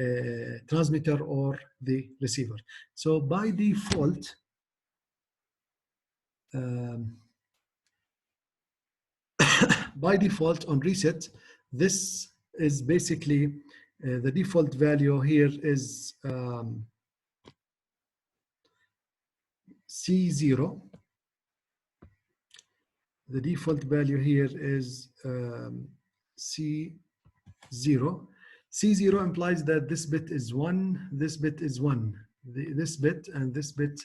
Speaker 1: transmitter or the receiver. So by default, on reset, this is basically the default value here is C0. The default value here is C0. C0 implies that this bit is 1, this bit is 1. This bit and this bit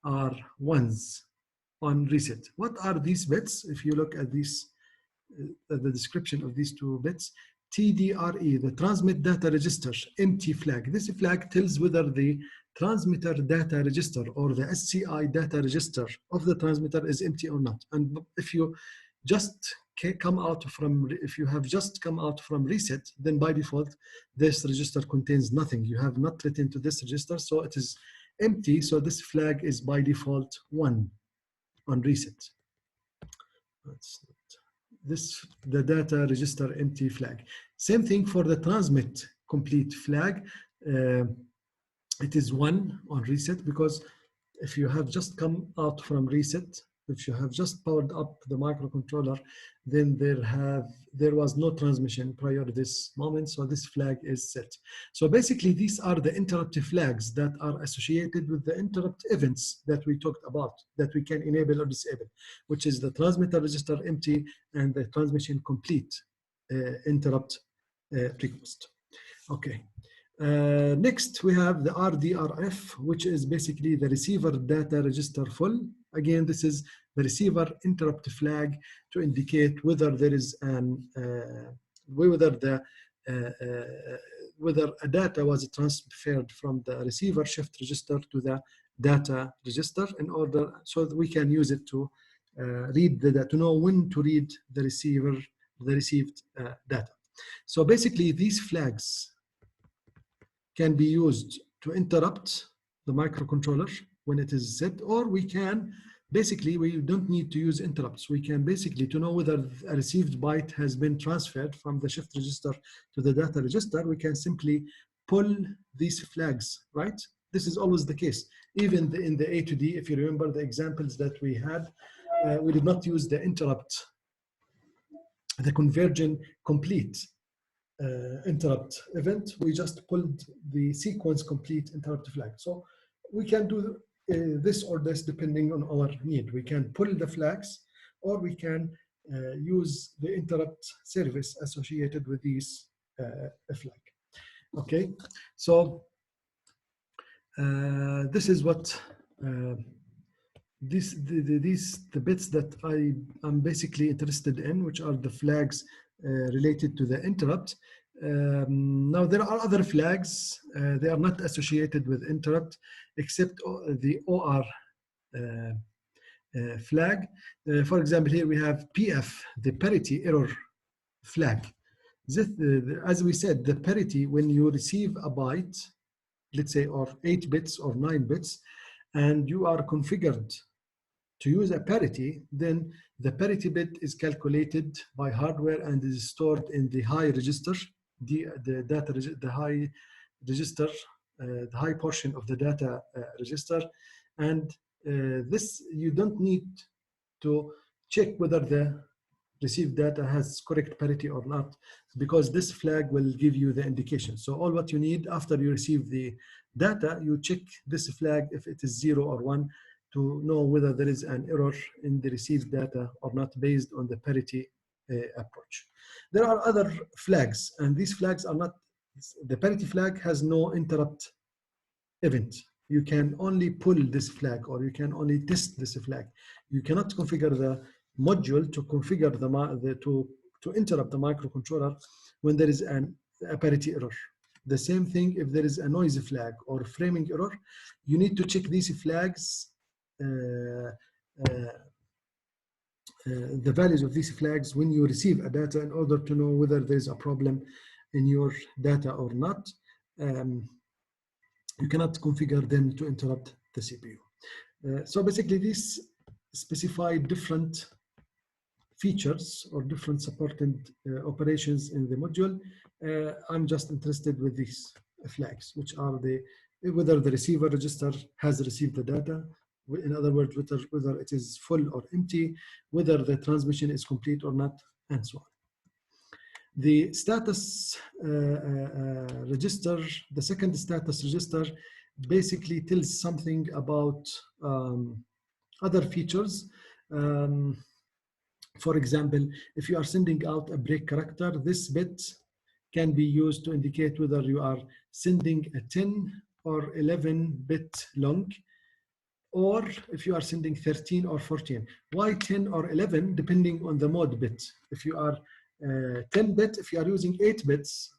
Speaker 1: are ones on reset. What are these bits? If you look at these, the description of these two bits, TDRE, the transmit data register, empty flag. This flag tells whether the transmitter data register or the SCI data register of the transmitter is empty or not. And if you just come out from, if you have just come out from reset, then by default, this register contains nothing. You have not written to this register, so it is empty. So this flag is by default 1 on reset. That's the data register empty flag. Same thing for the transmit complete flag. It is 1 on reset, because if you have just come out from reset, if you have just powered up the microcontroller, then there was no transmission prior to this moment, so this flag is set. So basically, these are the interrupt flags that are associated with the interrupt events that we talked about, that we can enable or disable, which is the transmitter register empty and the transmission complete interrupt request. Okay. Next, we have the RDRF, which is basically the receiver data register full. Again, this is the receiver interrupt flag to indicate whether there is an whether a data was transferred from the receiver shift register to the data register, in order so that we can use it to read the data, to know when to read the received data. So basically, these flags can be used to interrupt the microcontroller when it is set, or we can basically, we don't need to use interrupts. We can basically, to know whether a received byte has been transferred from the shift register to the data register, we can simply pull these flags, right? This is always the case. Even in the A to D, if you remember the examples that we had, we did not use the interrupt, the conversion complete interrupt event. We just pulled the sequence complete interrupt flag. So we can do this or this depending on our need. We can pull the flags, or we can use the interrupt service associated with these flag. Okay, so this is what the bits that I'm basically interested in, which are the flags related to the interrupt. Now there are other flags. They are not associated with interrupt, except the OR flag. For example, here we have PF, the parity error flag. This, as we said, the parity, when you receive a byte, let's say, or 8 bits or 9 bits, and you are configured to use a parity, then the parity bit is calculated by hardware and is stored in the high register, the high register, the high portion of the data register. And this, you don't need to check whether the received data has correct parity or not, because this flag will give you the indication. So all what you need after you receive the data, you check this flag if it is 0 or 1, to know whether there is an error in the received data or not, based on the parity approach. There are other flags, and these flags are not, the parity flag has no interrupt event. You can only pull this flag, or you can only test this flag. You cannot configure the module to configure to interrupt the microcontroller when there is a parity error. The same thing if there is a noise flag or framing error, you need to check these flags, the values of these flags when you receive a data, in order to know whether there is a problem in your data or not. You cannot configure them to interrupt the CPU. So basically, these specify different features or different supported operations in the module. I'm just interested with these flags, which are whether the receiver register has received the data, in other words, whether it is full or empty, whether the transmission is complete or not, and so on. The status register, the second status register, basically tells something about other features. For example, if you are sending out a break character, this bit can be used to indicate whether you are sending a 10 or 11 bit long, or if you are sending 13 or 14. Why 10 or 11? Depending on the mode bit. If you are 10 bit, if you are using 8 bits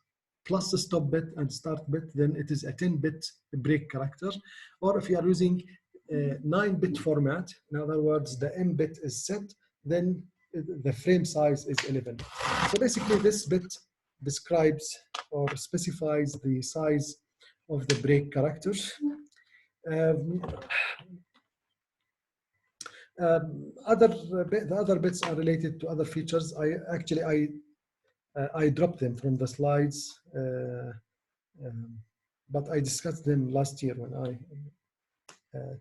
Speaker 1: plus a stop bit and start bit, then it is a 10-bit break character. Or if you are using 9-bit format, in other words, the M bit is set, then the frame size is 11. So basically, this bit describes or specifies the size of the break character. The other bits are related to other features. I dropped them from the slides, but I discussed them last year when I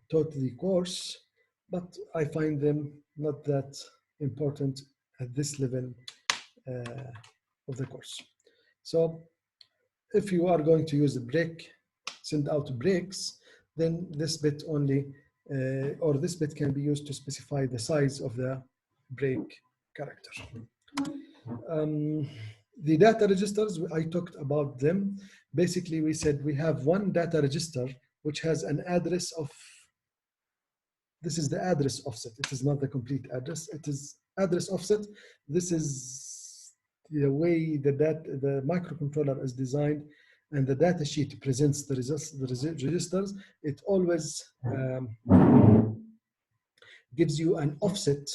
Speaker 1: taught the course, but I find them not that important at this level of the course. So if you are going to use a break, send out breaks, then this bit only, or this bit can be used to specify the size of the break character. The data registers, I talked about them. basically we said we have one data register which has an address of, this is the address offset. It is not the complete address. It is address offset. This is the way the microcontroller is designed, and the data sheet presents the results, the registers. It always gives you an offset,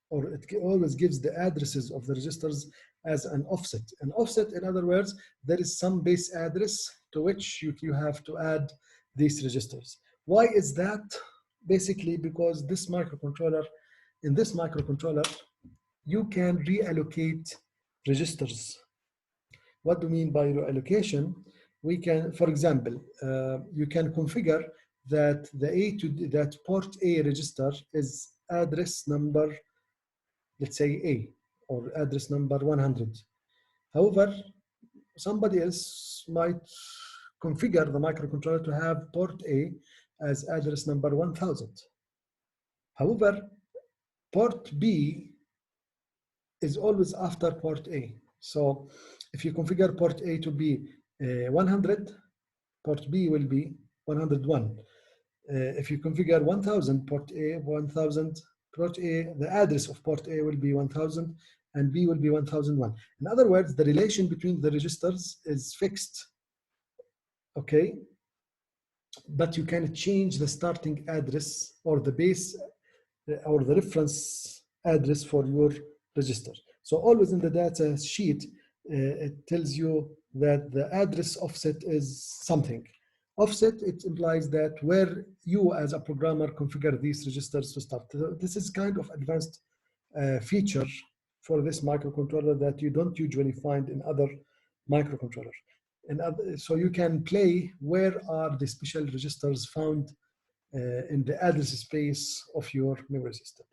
Speaker 1: or it always gives the addresses of the registers as an offset. An offset, in other words, there is some base address to which you have to add these registers. Why is that? Basically because this microcontroller, in this microcontroller, you can reallocate registers. What do you mean by reallocation? We can, for example, you can configure that that port A register is address number, let's say A, or address number 100. However, somebody else might configure the microcontroller to have port A as address number 1000. However, port B is always after port A. So if you configure port A to be 100, port B will be 101. If you configure 1000, port A 1000, port A, the address of port A will be 1000 and B will be 1001. In other words, the relation between the registers is fixed, okay? But you can change the starting address or the base or the reference address for your register. So always in the data sheet, it tells you that the address offset is something. Offset, it implies that where you as a programmer configure these registers to start. This is kind of advanced feature for this microcontroller that you don't usually find in other microcontrollers. So you can play where are the special registers found in the address space of your memory system.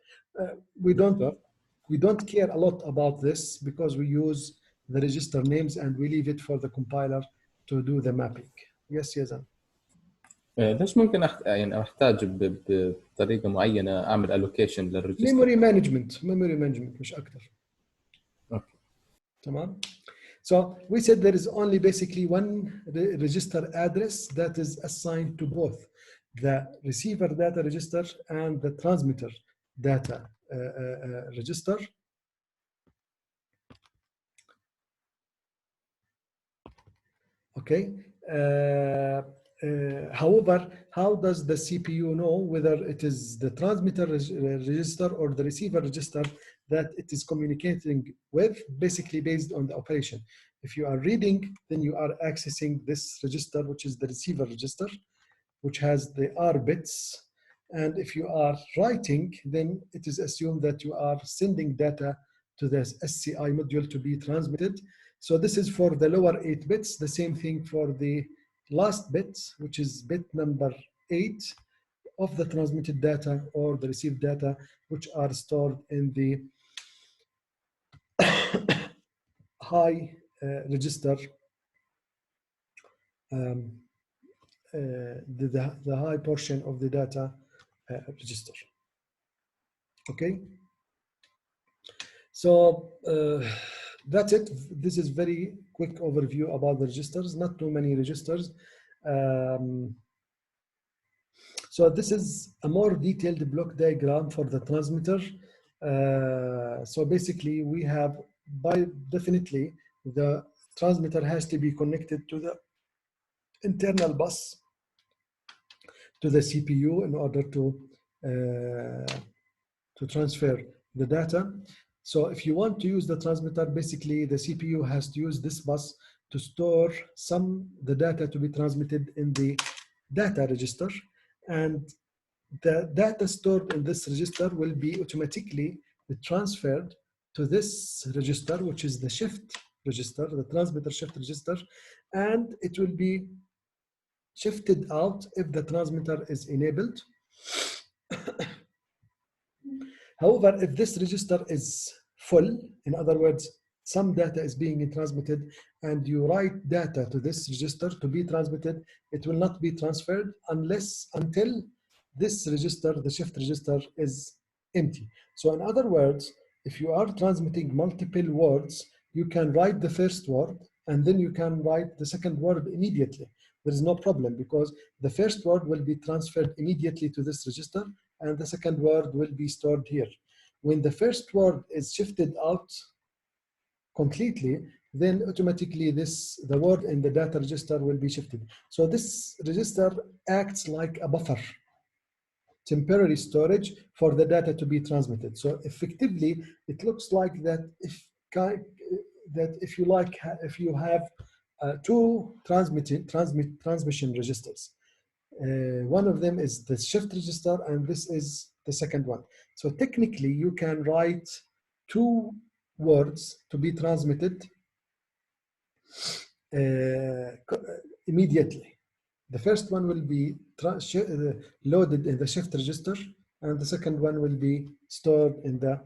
Speaker 1: We don't care a lot about this because we use the register names and we leave it for the compiler to do the mapping. Yes, Yazan.
Speaker 2: ليش ممكن يعني احتاج بطريقه معينه اعمل allocation للريجستر؟
Speaker 1: memory management مش اكتر.
Speaker 2: اوكي
Speaker 1: تمام. So we said there is only basically one register address that is assigned to both the receiver data register and the transmitter data register. Okay. However, how does the CPU know whether it is the transmitter register or the receiver register that it is communicating with? Basically based on the operation. If you are reading, then you are accessing this register, which is the receiver register, which has the R bits. And if you are writing, then it is assumed that you are sending data to the SCI module to be transmitted. So this is for the lower 8 bits, the same thing for the last bit, which is bit number 8 of the transmitted data or the received data, which are stored in the high register, the high portion of the data register. Okay. So that's it. This is very quick overview about the registers, not too many registers. So this is a more detailed block diagram for the transmitter. So basically we have, definitely the transmitter has to be connected to the internal bus to the CPU in order to transfer the data. So if you want to use the transmitter, basically the CPU has to use this bus to store the data to be transmitted in the data register, and the data stored in this register will be automatically transferred to this register, which is the shift register, the transmitter shift register, and it will be shifted out if the transmitter is enabled. However, if this register is full, in other words, some data is being transmitted and you write data to this register to be transmitted, it will not be transferred until this register, the shift register, is empty. So in other words, if you are transmitting multiple words, you can write the first word and then you can write the second word immediately. There is no problem because the first word will be transferred immediately to this register and the second word will be stored here. When the first word is shifted out completely, then automatically the word in the data register will be shifted. So this register acts like a buffer, temporary storage for the data to be transmitted. So effectively, it looks like that if you have two transmission registers. One of them is the shift register, and this is the second one. So technically, you can write two words to be transmitted immediately. The first one will be loaded in the shift register, and the second one will be stored in the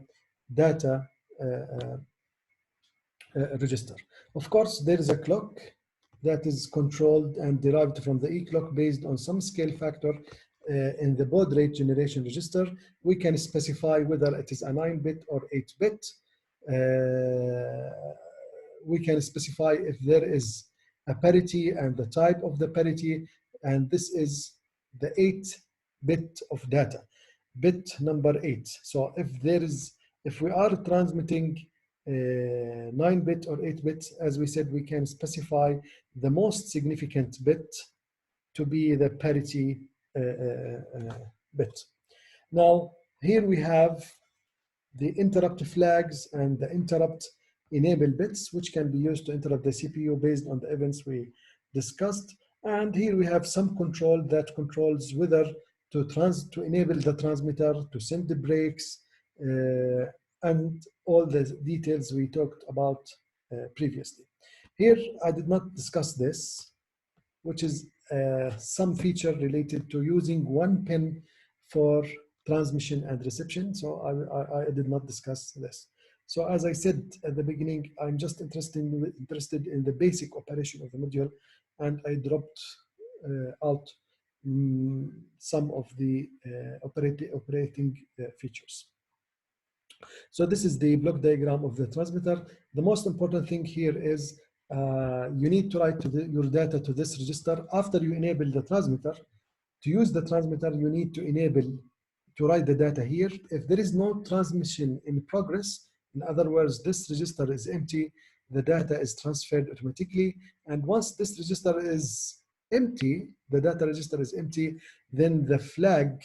Speaker 1: data register. Of course, there is a clock that is controlled and derived from the e-clock based on some scale factor in the baud rate generation register. We can specify whether it is a 9-bit or 8-bit. We can specify if there is a parity and the type of the parity, and this is the 8-bit of data, bit number 8. So if we are transmitting 9-bit or 8-bit, as we said, we can specify the most significant bit to be the parity bit. Now, here we have the interrupt flags and the interrupt enable bits, which can be used to interrupt the CPU based on the events we discussed. And here we have some control that controls whether to enable the transmitter, to send the breaks, and all the details we talked about previously. Here, I did not discuss this, which is some feature related to using one pin for transmission and reception. So I did not discuss this. So as I said at the beginning, I'm just interested in the basic operation of the module, and I dropped out some of the operating features. So this is the block diagram of the transmitter. The most important thing here is you need to write your data to this register. After you enable the transmitter, to use the transmitter, you need to write the data here. If there is no transmission in progress, in other words, this register is empty, the data is transferred automatically. And once this register is empty, the data register is empty, then the flag,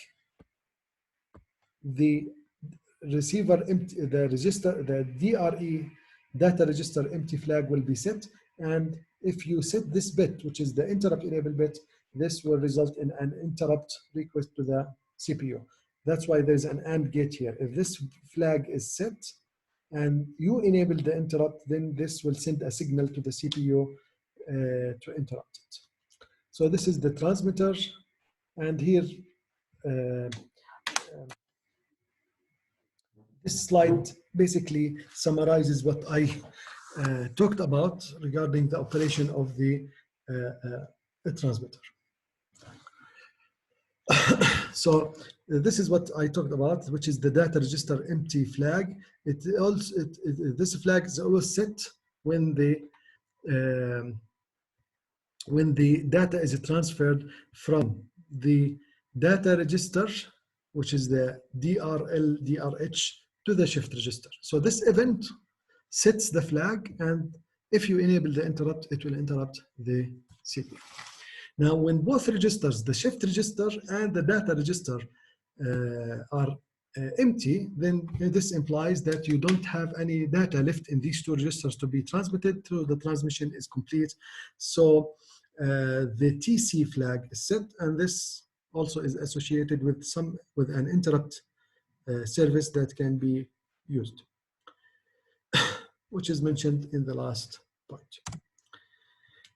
Speaker 1: the receiver empty, the register, the DRE data register empty flag will be set. And if you set this bit, which is the interrupt enable bit, this will result in an interrupt request to the CPU. That's why there's an AND gate here. If this flag is set and you enable the interrupt, then this will send a signal to the CPU to interrupt it. So this is the transmitter, and here this slide basically summarizes what I talked about regarding the operation of the transmitter. So this is what I talked about, which is the data register empty flag. This flag is always set when the data is transferred from the data register, which is the DRH, to the shift register. So this event sets the flag, and if you enable the interrupt, it will interrupt the CPU. Now, when both registers, the shift register and the data register, are empty, then this implies that you don't have any data left in these two registers to be transmitted, so the transmission is complete. So the TC flag is set, and this also is associated with an interrupt service that can be used, which is mentioned in the last point.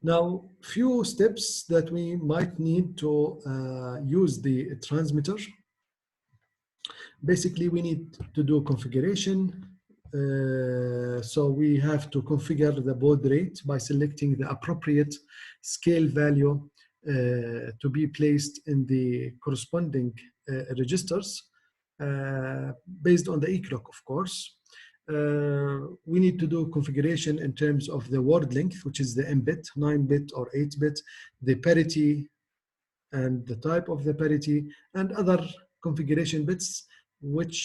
Speaker 1: Now, few steps that we might need to use the transmitter. Basically, we need to do configuration. So we have to configure the baud rate by selecting the appropriate scale value to be placed in the corresponding registers based on the e-clock, of course. We need to do configuration in terms of the word length, which is the M bit, 9-bit or 8-bit, the parity and the type of the parity, and other configuration bits, which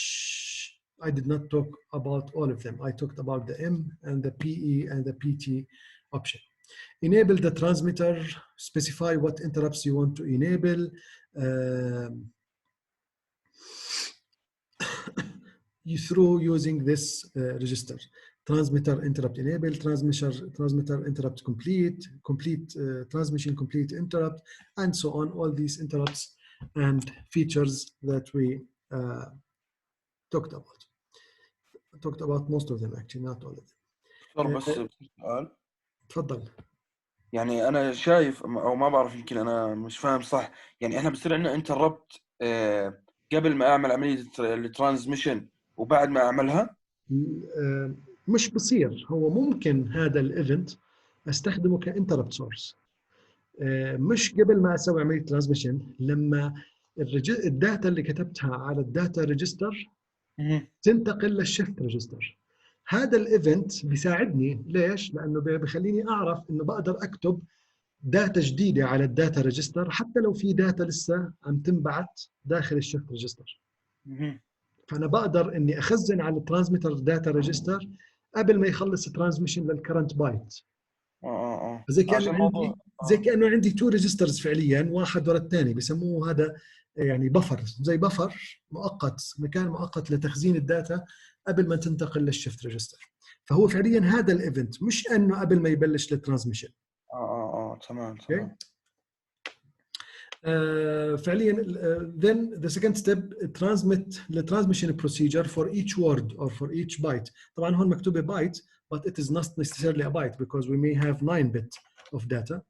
Speaker 1: I did not talk about all of them. I talked about the M and the PE and the PT option. Enable the transmitter, specify what interrupts you want to enable. You through using this register. Transmitter interrupt enable, transmitter interrupt complete, transmission complete interrupt, and so on. All these interrupts and features that we talked about. Talked about most of them actually, not all of them.
Speaker 3: دكتور بس سؤال.
Speaker 1: تفضل.
Speaker 3: يعني انا شايف او ما بعرف، يمكن انا مش فاهم صح، يعني احنا بصير عندنا انتربت قبل ما اعمل عمليه الترانسميشن وبعد ما اعملها؟
Speaker 1: مش بصير، هو ممكن هذا الايفنت استخدمه كانتربت سورس، مش قبل ما اسوي عمليه ترانسميشن. لما الداتا اللي كتبتها على الداتا ريجستر تنتقل للشيفت ريجستر، هذا الايفنت بيساعدني. ليش؟ لانه بخليني اعرف انه بقدر اكتب داتا جديده على الداتا ريجستر حتى لو في داتا لسه عم تنبعت داخل الشيفت ريجستر. فانا بقدر اني اخزن على الترانسميتر داتا ريجستر قبل ما يخلص الترانسميشن للكرنت بايت. زي كانه عندي تو ريجسترز فعليا، واحد ورا الثاني، بسموه هذا يعني بفر، زي بفر مؤقت، مكان مؤقت لتخزين الداتا قبل ما تنتقل للشيفت ريجستر. فهو فعليا هذا الايفنت، مش انه قبل ما يبلش الترانسميشن.
Speaker 3: تمام.
Speaker 1: فعليا then the second step transmit the transmission procedure for each word or for each byte. طبعا هون مكتوبه byte but it is not necessarily a byte because we may have 9-bit of data.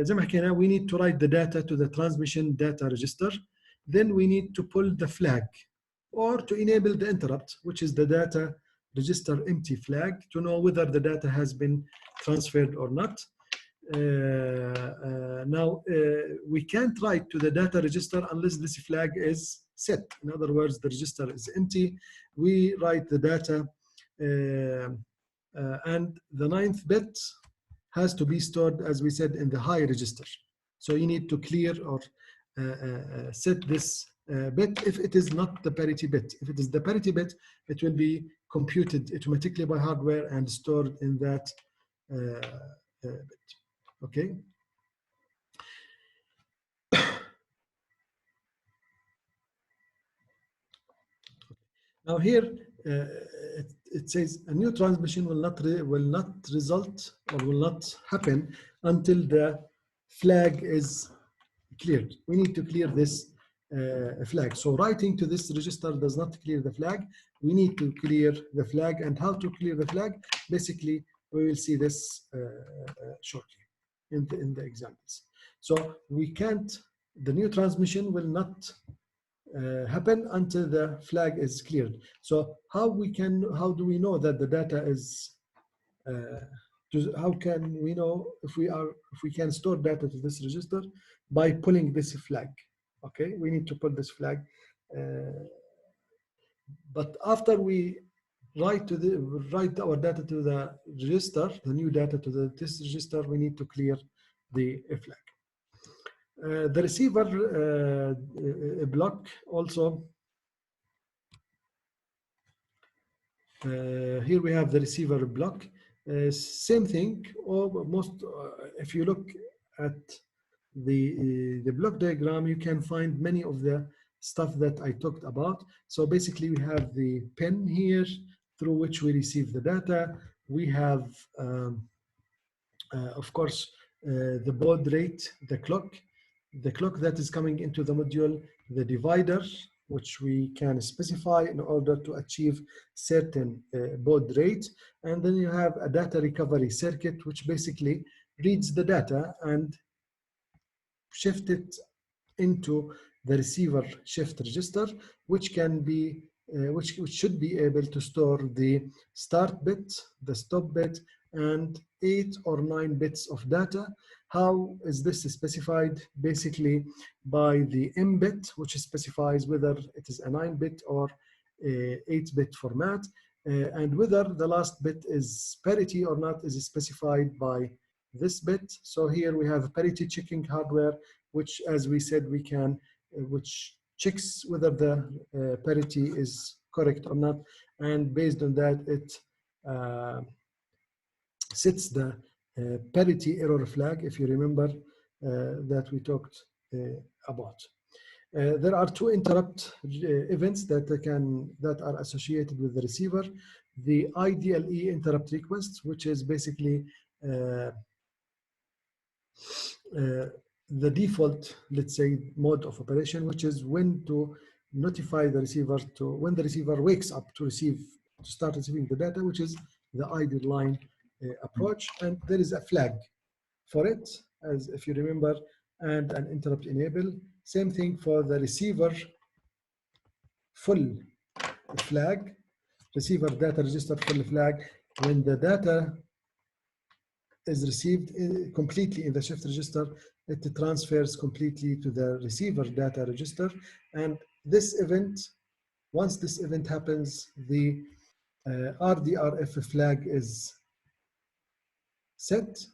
Speaker 1: زي ما حكينا we need to write the data to the transmission data register, then we need to pull the flag or to enable the interrupt, which is the data register empty flag, to know whether the data has been transferred or not. Now we can't write to the data register unless this flag is set. In other words, the register is empty. We write the data and the 9th bit has to be stored, as we said, in the high register. So you need to clear or set this bit if it is not the parity bit. If it is the parity bit, it will be computed automatically by hardware and stored in that bit. Okay. Now here it says a new transmission will not result or will not happen until the flag is cleared. We need to clear this flag. So writing to this register does not clear the flag. We need to clear the flag, and how to clear the flag? Basically, we will see this shortly in the examples. So we can't. The new transmission will not happen until the flag is cleared. So how do we know that the data is? How can we know if we can store data to this register? By pulling this flag. Okay, we need to pull this flag. But after we write our data to the register, the new data to this register, we need to clear the flag. The receiver block also. Here we have the receiver block. Same thing. Almost, if you look at the block diagram, you can find many of the stuff that I talked about. So basically, we have the pin here through which we receive the data. We have, of course, the baud rate, the clock that is coming into the module, the divider, which we can specify in order to achieve certain baud rate. And then you have a data recovery circuit, which basically reads the data and shift it into the receiver shift register, which can be which should be able to store the start bit, the stop bit, and 8 or 9 bits of data. How is this specified? Basically by the M bit, which specifies whether it is a 9-bit or a 8-bit format. and whether the last bit is parity or not is specified by this bit. So here we have parity checking hardware, which, as we said, we can, which checks whether the parity is correct or not, and based on that, it sets the parity error flag, if you remember, that we talked about. There are two interrupt events that are associated with the receiver. The IDLE interrupt request, which is basically the default, let's say, mode of operation, which is when to notify the receiver when the receiver wakes up to start receiving the data, which is the idle line approach. And there is a flag for it, as if you remember, and an interrupt enable. Same thing for the receiver full flag, receiver data register full flag. When the data is received completely in the shift register, it transfers completely to the receiver data register. And this event, once this event happens, the RDRF flag is set.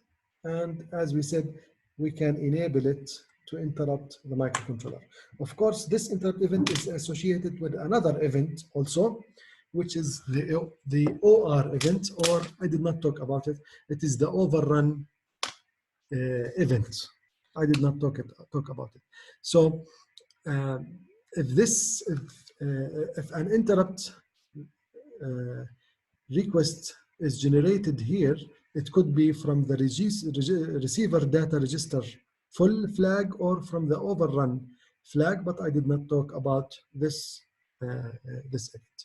Speaker 1: And as we said, we can enable it to interrupt the microcontroller. Of course, this interrupt event is associated with another event also, which is the OR event, or I did not talk about it. It is the overrun event. I did not talk about it. So if an interrupt request is generated here, it could be from the receiver data register full flag or from the overrun flag, but I did not talk about this event.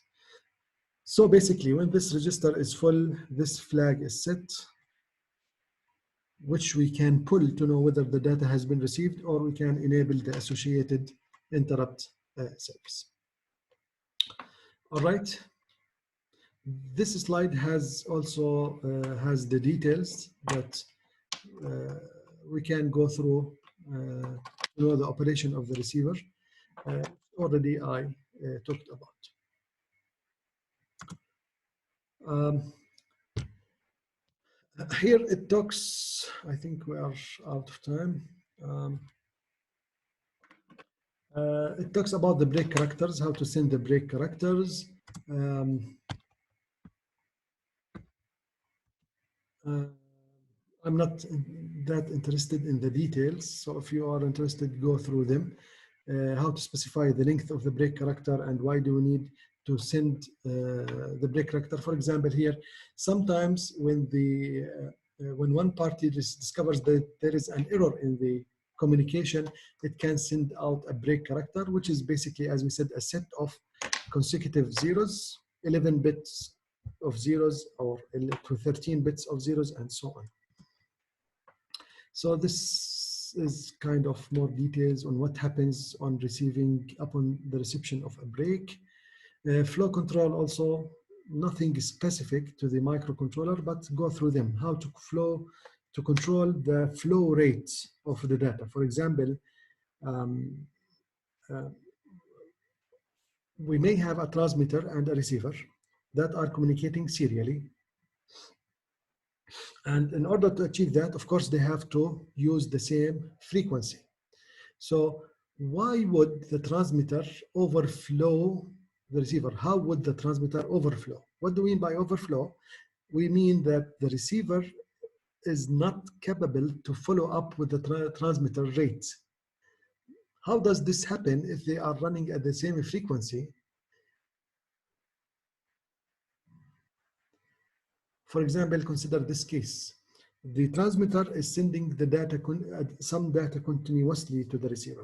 Speaker 1: So basically, when this register is full, this flag is set, which we can pull to know whether the data has been received, or we can enable the associated interrupt service. All right. This slide has also has the details that we can go through to know the operation of the receiver. Already I talked about. Here it talks, I think we are out of time. It talks about the break characters, how to send the break characters. I'm not that interested in the details, so if you are interested, go through them. How to specify the length of the break character and why do we need to send the break character. For example, here, sometimes when one party discovers that there is an error in the communication, it can send out a break character, which is basically, as we said, a set of consecutive zeros, 11 bits of zeros, or to 13 bits of zeros, and so on. So this is kind of more details on what happens on upon the reception of a break. Flow control also, nothing specific to the microcontroller, but go through them. How to control the flow rate of the data. For example, we may have a transmitter and a receiver that are communicating serially. And in order to achieve that, of course, they have to use the same frequency. So why would the transmitter overflow the receiver? How would the transmitter overflow? What do we mean by overflow? We mean that the receiver is not capable to follow up with the transmitter rate. How does this happen if they are running at the same frequency? For example, consider this case. The transmitter is sending the data, some data continuously to the receiver.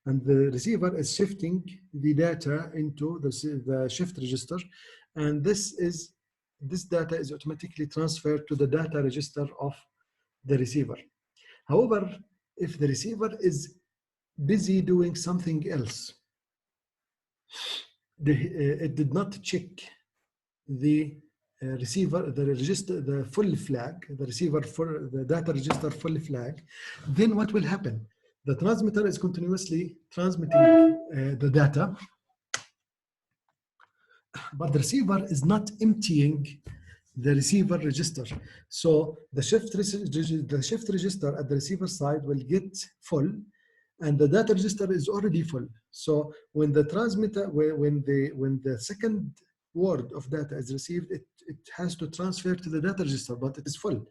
Speaker 1: And the receiver is shifting the data into the shift register. And this data is automatically transferred to the data register of the receiver. However, if the receiver is busy doing something else, it did not check the receiver, the full flag, the receiver for the data register full flag, then what will happen? The transmitter is continuously transmitting the data, but the receiver is not emptying the receiver register. So the shift register at the receiver side will get full, and the data register is already full. So when the transmitter, when the second word of data is received, it has to transfer to the data register, but it is full.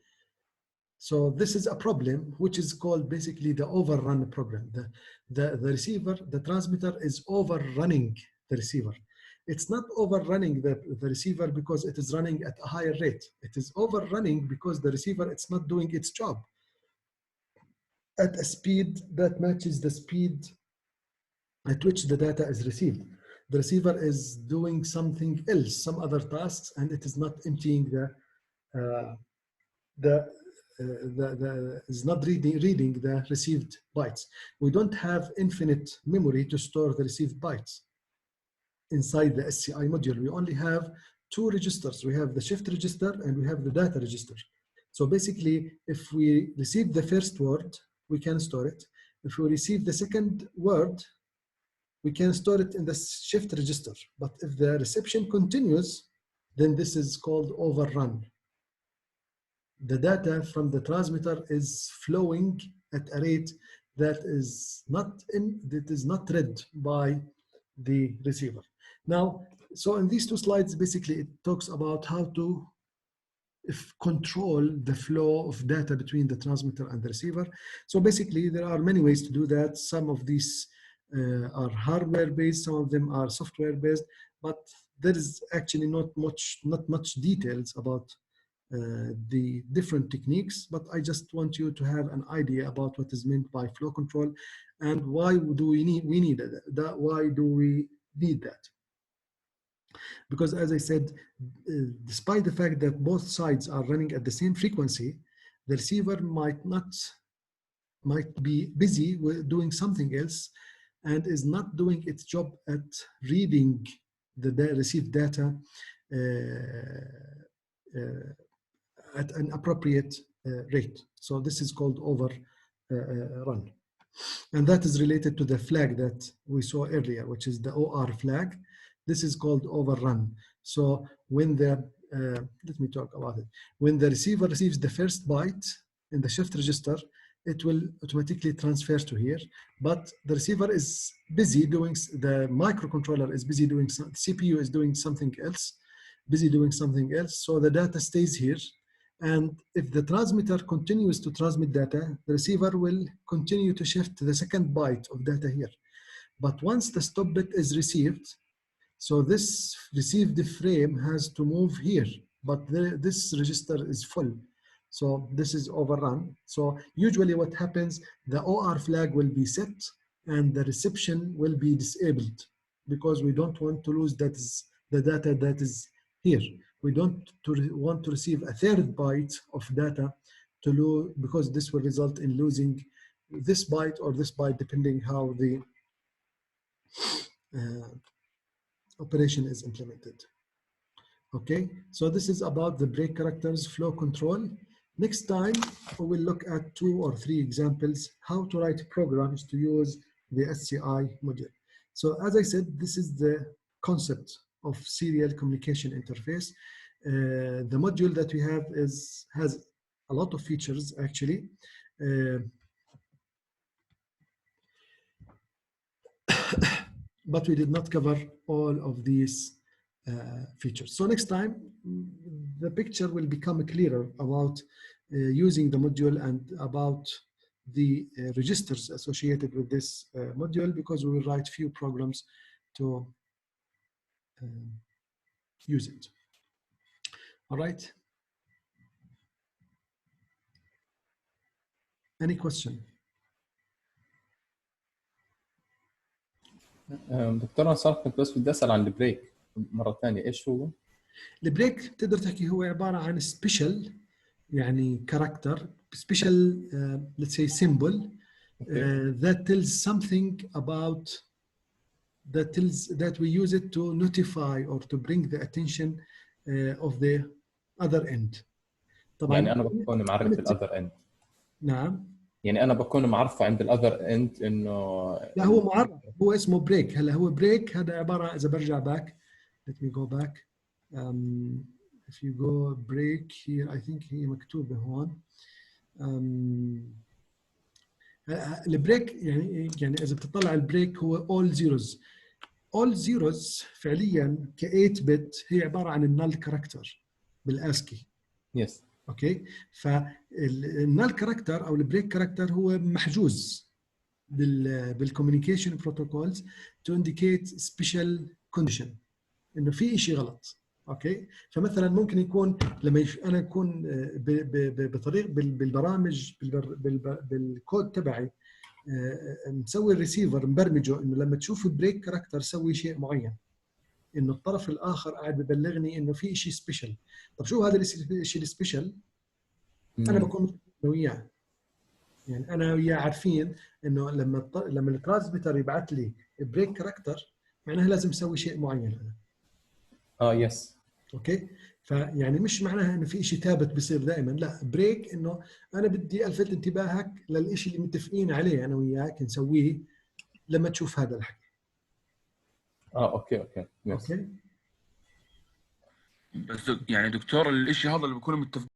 Speaker 1: So this is a problem, which is called basically the overrun problem. The receiver, the transmitter is overrunning the receiver. It's not overrunning the receiver because it is running at a higher rate. It is overrunning because the receiver, it's not doing its job at a speed that matches the speed at which the data is received. The receiver is doing something else, some other tasks, and it is not emptying is not reading the received bytes. We don't have infinite memory to store the received bytes inside the SCI module. We only have two registers. We have the shift register and we have the data register. So basically, if we receive the first word, we can store it. If we receive the second word, we can store it in the shift register. But if the reception continues, then this is called overrun. The data from the transmitter is flowing at a rate that is not read by the receiver. Now, so in these two slides, basically it talks about how to control the flow of data between the transmitter and the receiver. So basically there are many ways to do that. Some of these are hardware based, some of them are software based, but there is actually not much details about the different techniques, but I just want you to have an idea about what is meant by flow control and why do we need that. Why do we need that? Because as I said, despite the fact that both sides are running at the same frequency, the receiver might be busy with doing something else and is not doing its job at reading the received data at an appropriate rate. So this is called overrun. And that is related to the flag that we saw earlier, which is the OR flag. This is called overrun. So when let me talk about it. When the receiver receives the first byte in the shift register, it will automatically transfer to here, but the receiver is busy doing, the microcontroller is busy doing, CPU is doing something else, so the data stays here. And if the transmitter continues to transmit data, the receiver will continue to shift to the second byte of data here. But once the stop bit is received, so this received frame has to move here, but this register is full. So this is overrun. So usually what happens, the OR flag will be set and the reception will be disabled because we don't want to lose the data that is here. We don't want to receive a third byte of data because this will result in losing this byte or this byte, depending how the operation is implemented. Okay, so this is about the break characters flow control. Next time, we will look at 2 or 3 examples, how to write programs to use the SCI module. So as I said, this is the concept of serial communication interface. The module that we have has a lot of features actually. But we did not cover all of these features. So next time, the picture will become clearer about using the module and about the registers associated with this module, because we will write few programs to use it. All right. Any question?
Speaker 2: دكتور انا صراحه كنت بس بدي اسال عن البريك مره ثانيه، ايش هو؟
Speaker 1: البريك تقدر تحكي هو عباره عن سبيشال، يعني كاركتر سبيشال let's say symbol that tells something about that we use it to notify or to bring the attention of the other end. طبعا
Speaker 2: يعني انا بكون معرف الاذر اند.
Speaker 1: نعم،
Speaker 2: يعني انا بكون معرفه عند الاذر اند انه
Speaker 1: لا هو معرف، هو اسمه بريك. هلا هو بريك هذا عباره، اذا برجع باك let me go back. If you go break here, I think هي مكتوبة هون. البريك يعني إذا بتطلع البريك هو all zeros. all zeros فعليا ك 8 bit هي عبارة عن النال كاركتر بالاسكي.
Speaker 2: يس.
Speaker 1: اوكي، فالنال كاركتر او البريك كاركتر هو محجوز بالكوميونيكيشن بروتوكولز to indicate special condition انه في شيء غلط. اوكي، فمثلا ممكن يكون لما انا اكون بطريق بالبرامج بالكود تبعي مسوي الريسيفر مبرمجه انه لما تشوف البريك كاركتر سوي شيء معين، انه الطرف الاخر قاعد ببلغني انه في شيء سبيشل. طب شو هذا الشيء السبيشل؟ انا بكون وياه، يعني انا وياه عارفين انه لما الترانسميتر يبعث لي بريك كاركتر معناها لازم اسوي شيء معين انا.
Speaker 2: يس.
Speaker 1: اوكي، فيعني مش معناها انه في شيء ثابت بيصير دائما، لا بريك انه انا بدي الفت انتباهك للشيء اللي متفقين عليه انا وياك نسويه لما تشوف هذا الحكي.
Speaker 2: اوكي
Speaker 1: اوكي،
Speaker 3: بس يعني دكتور الشيء هذا اللي بيكونوا متفقين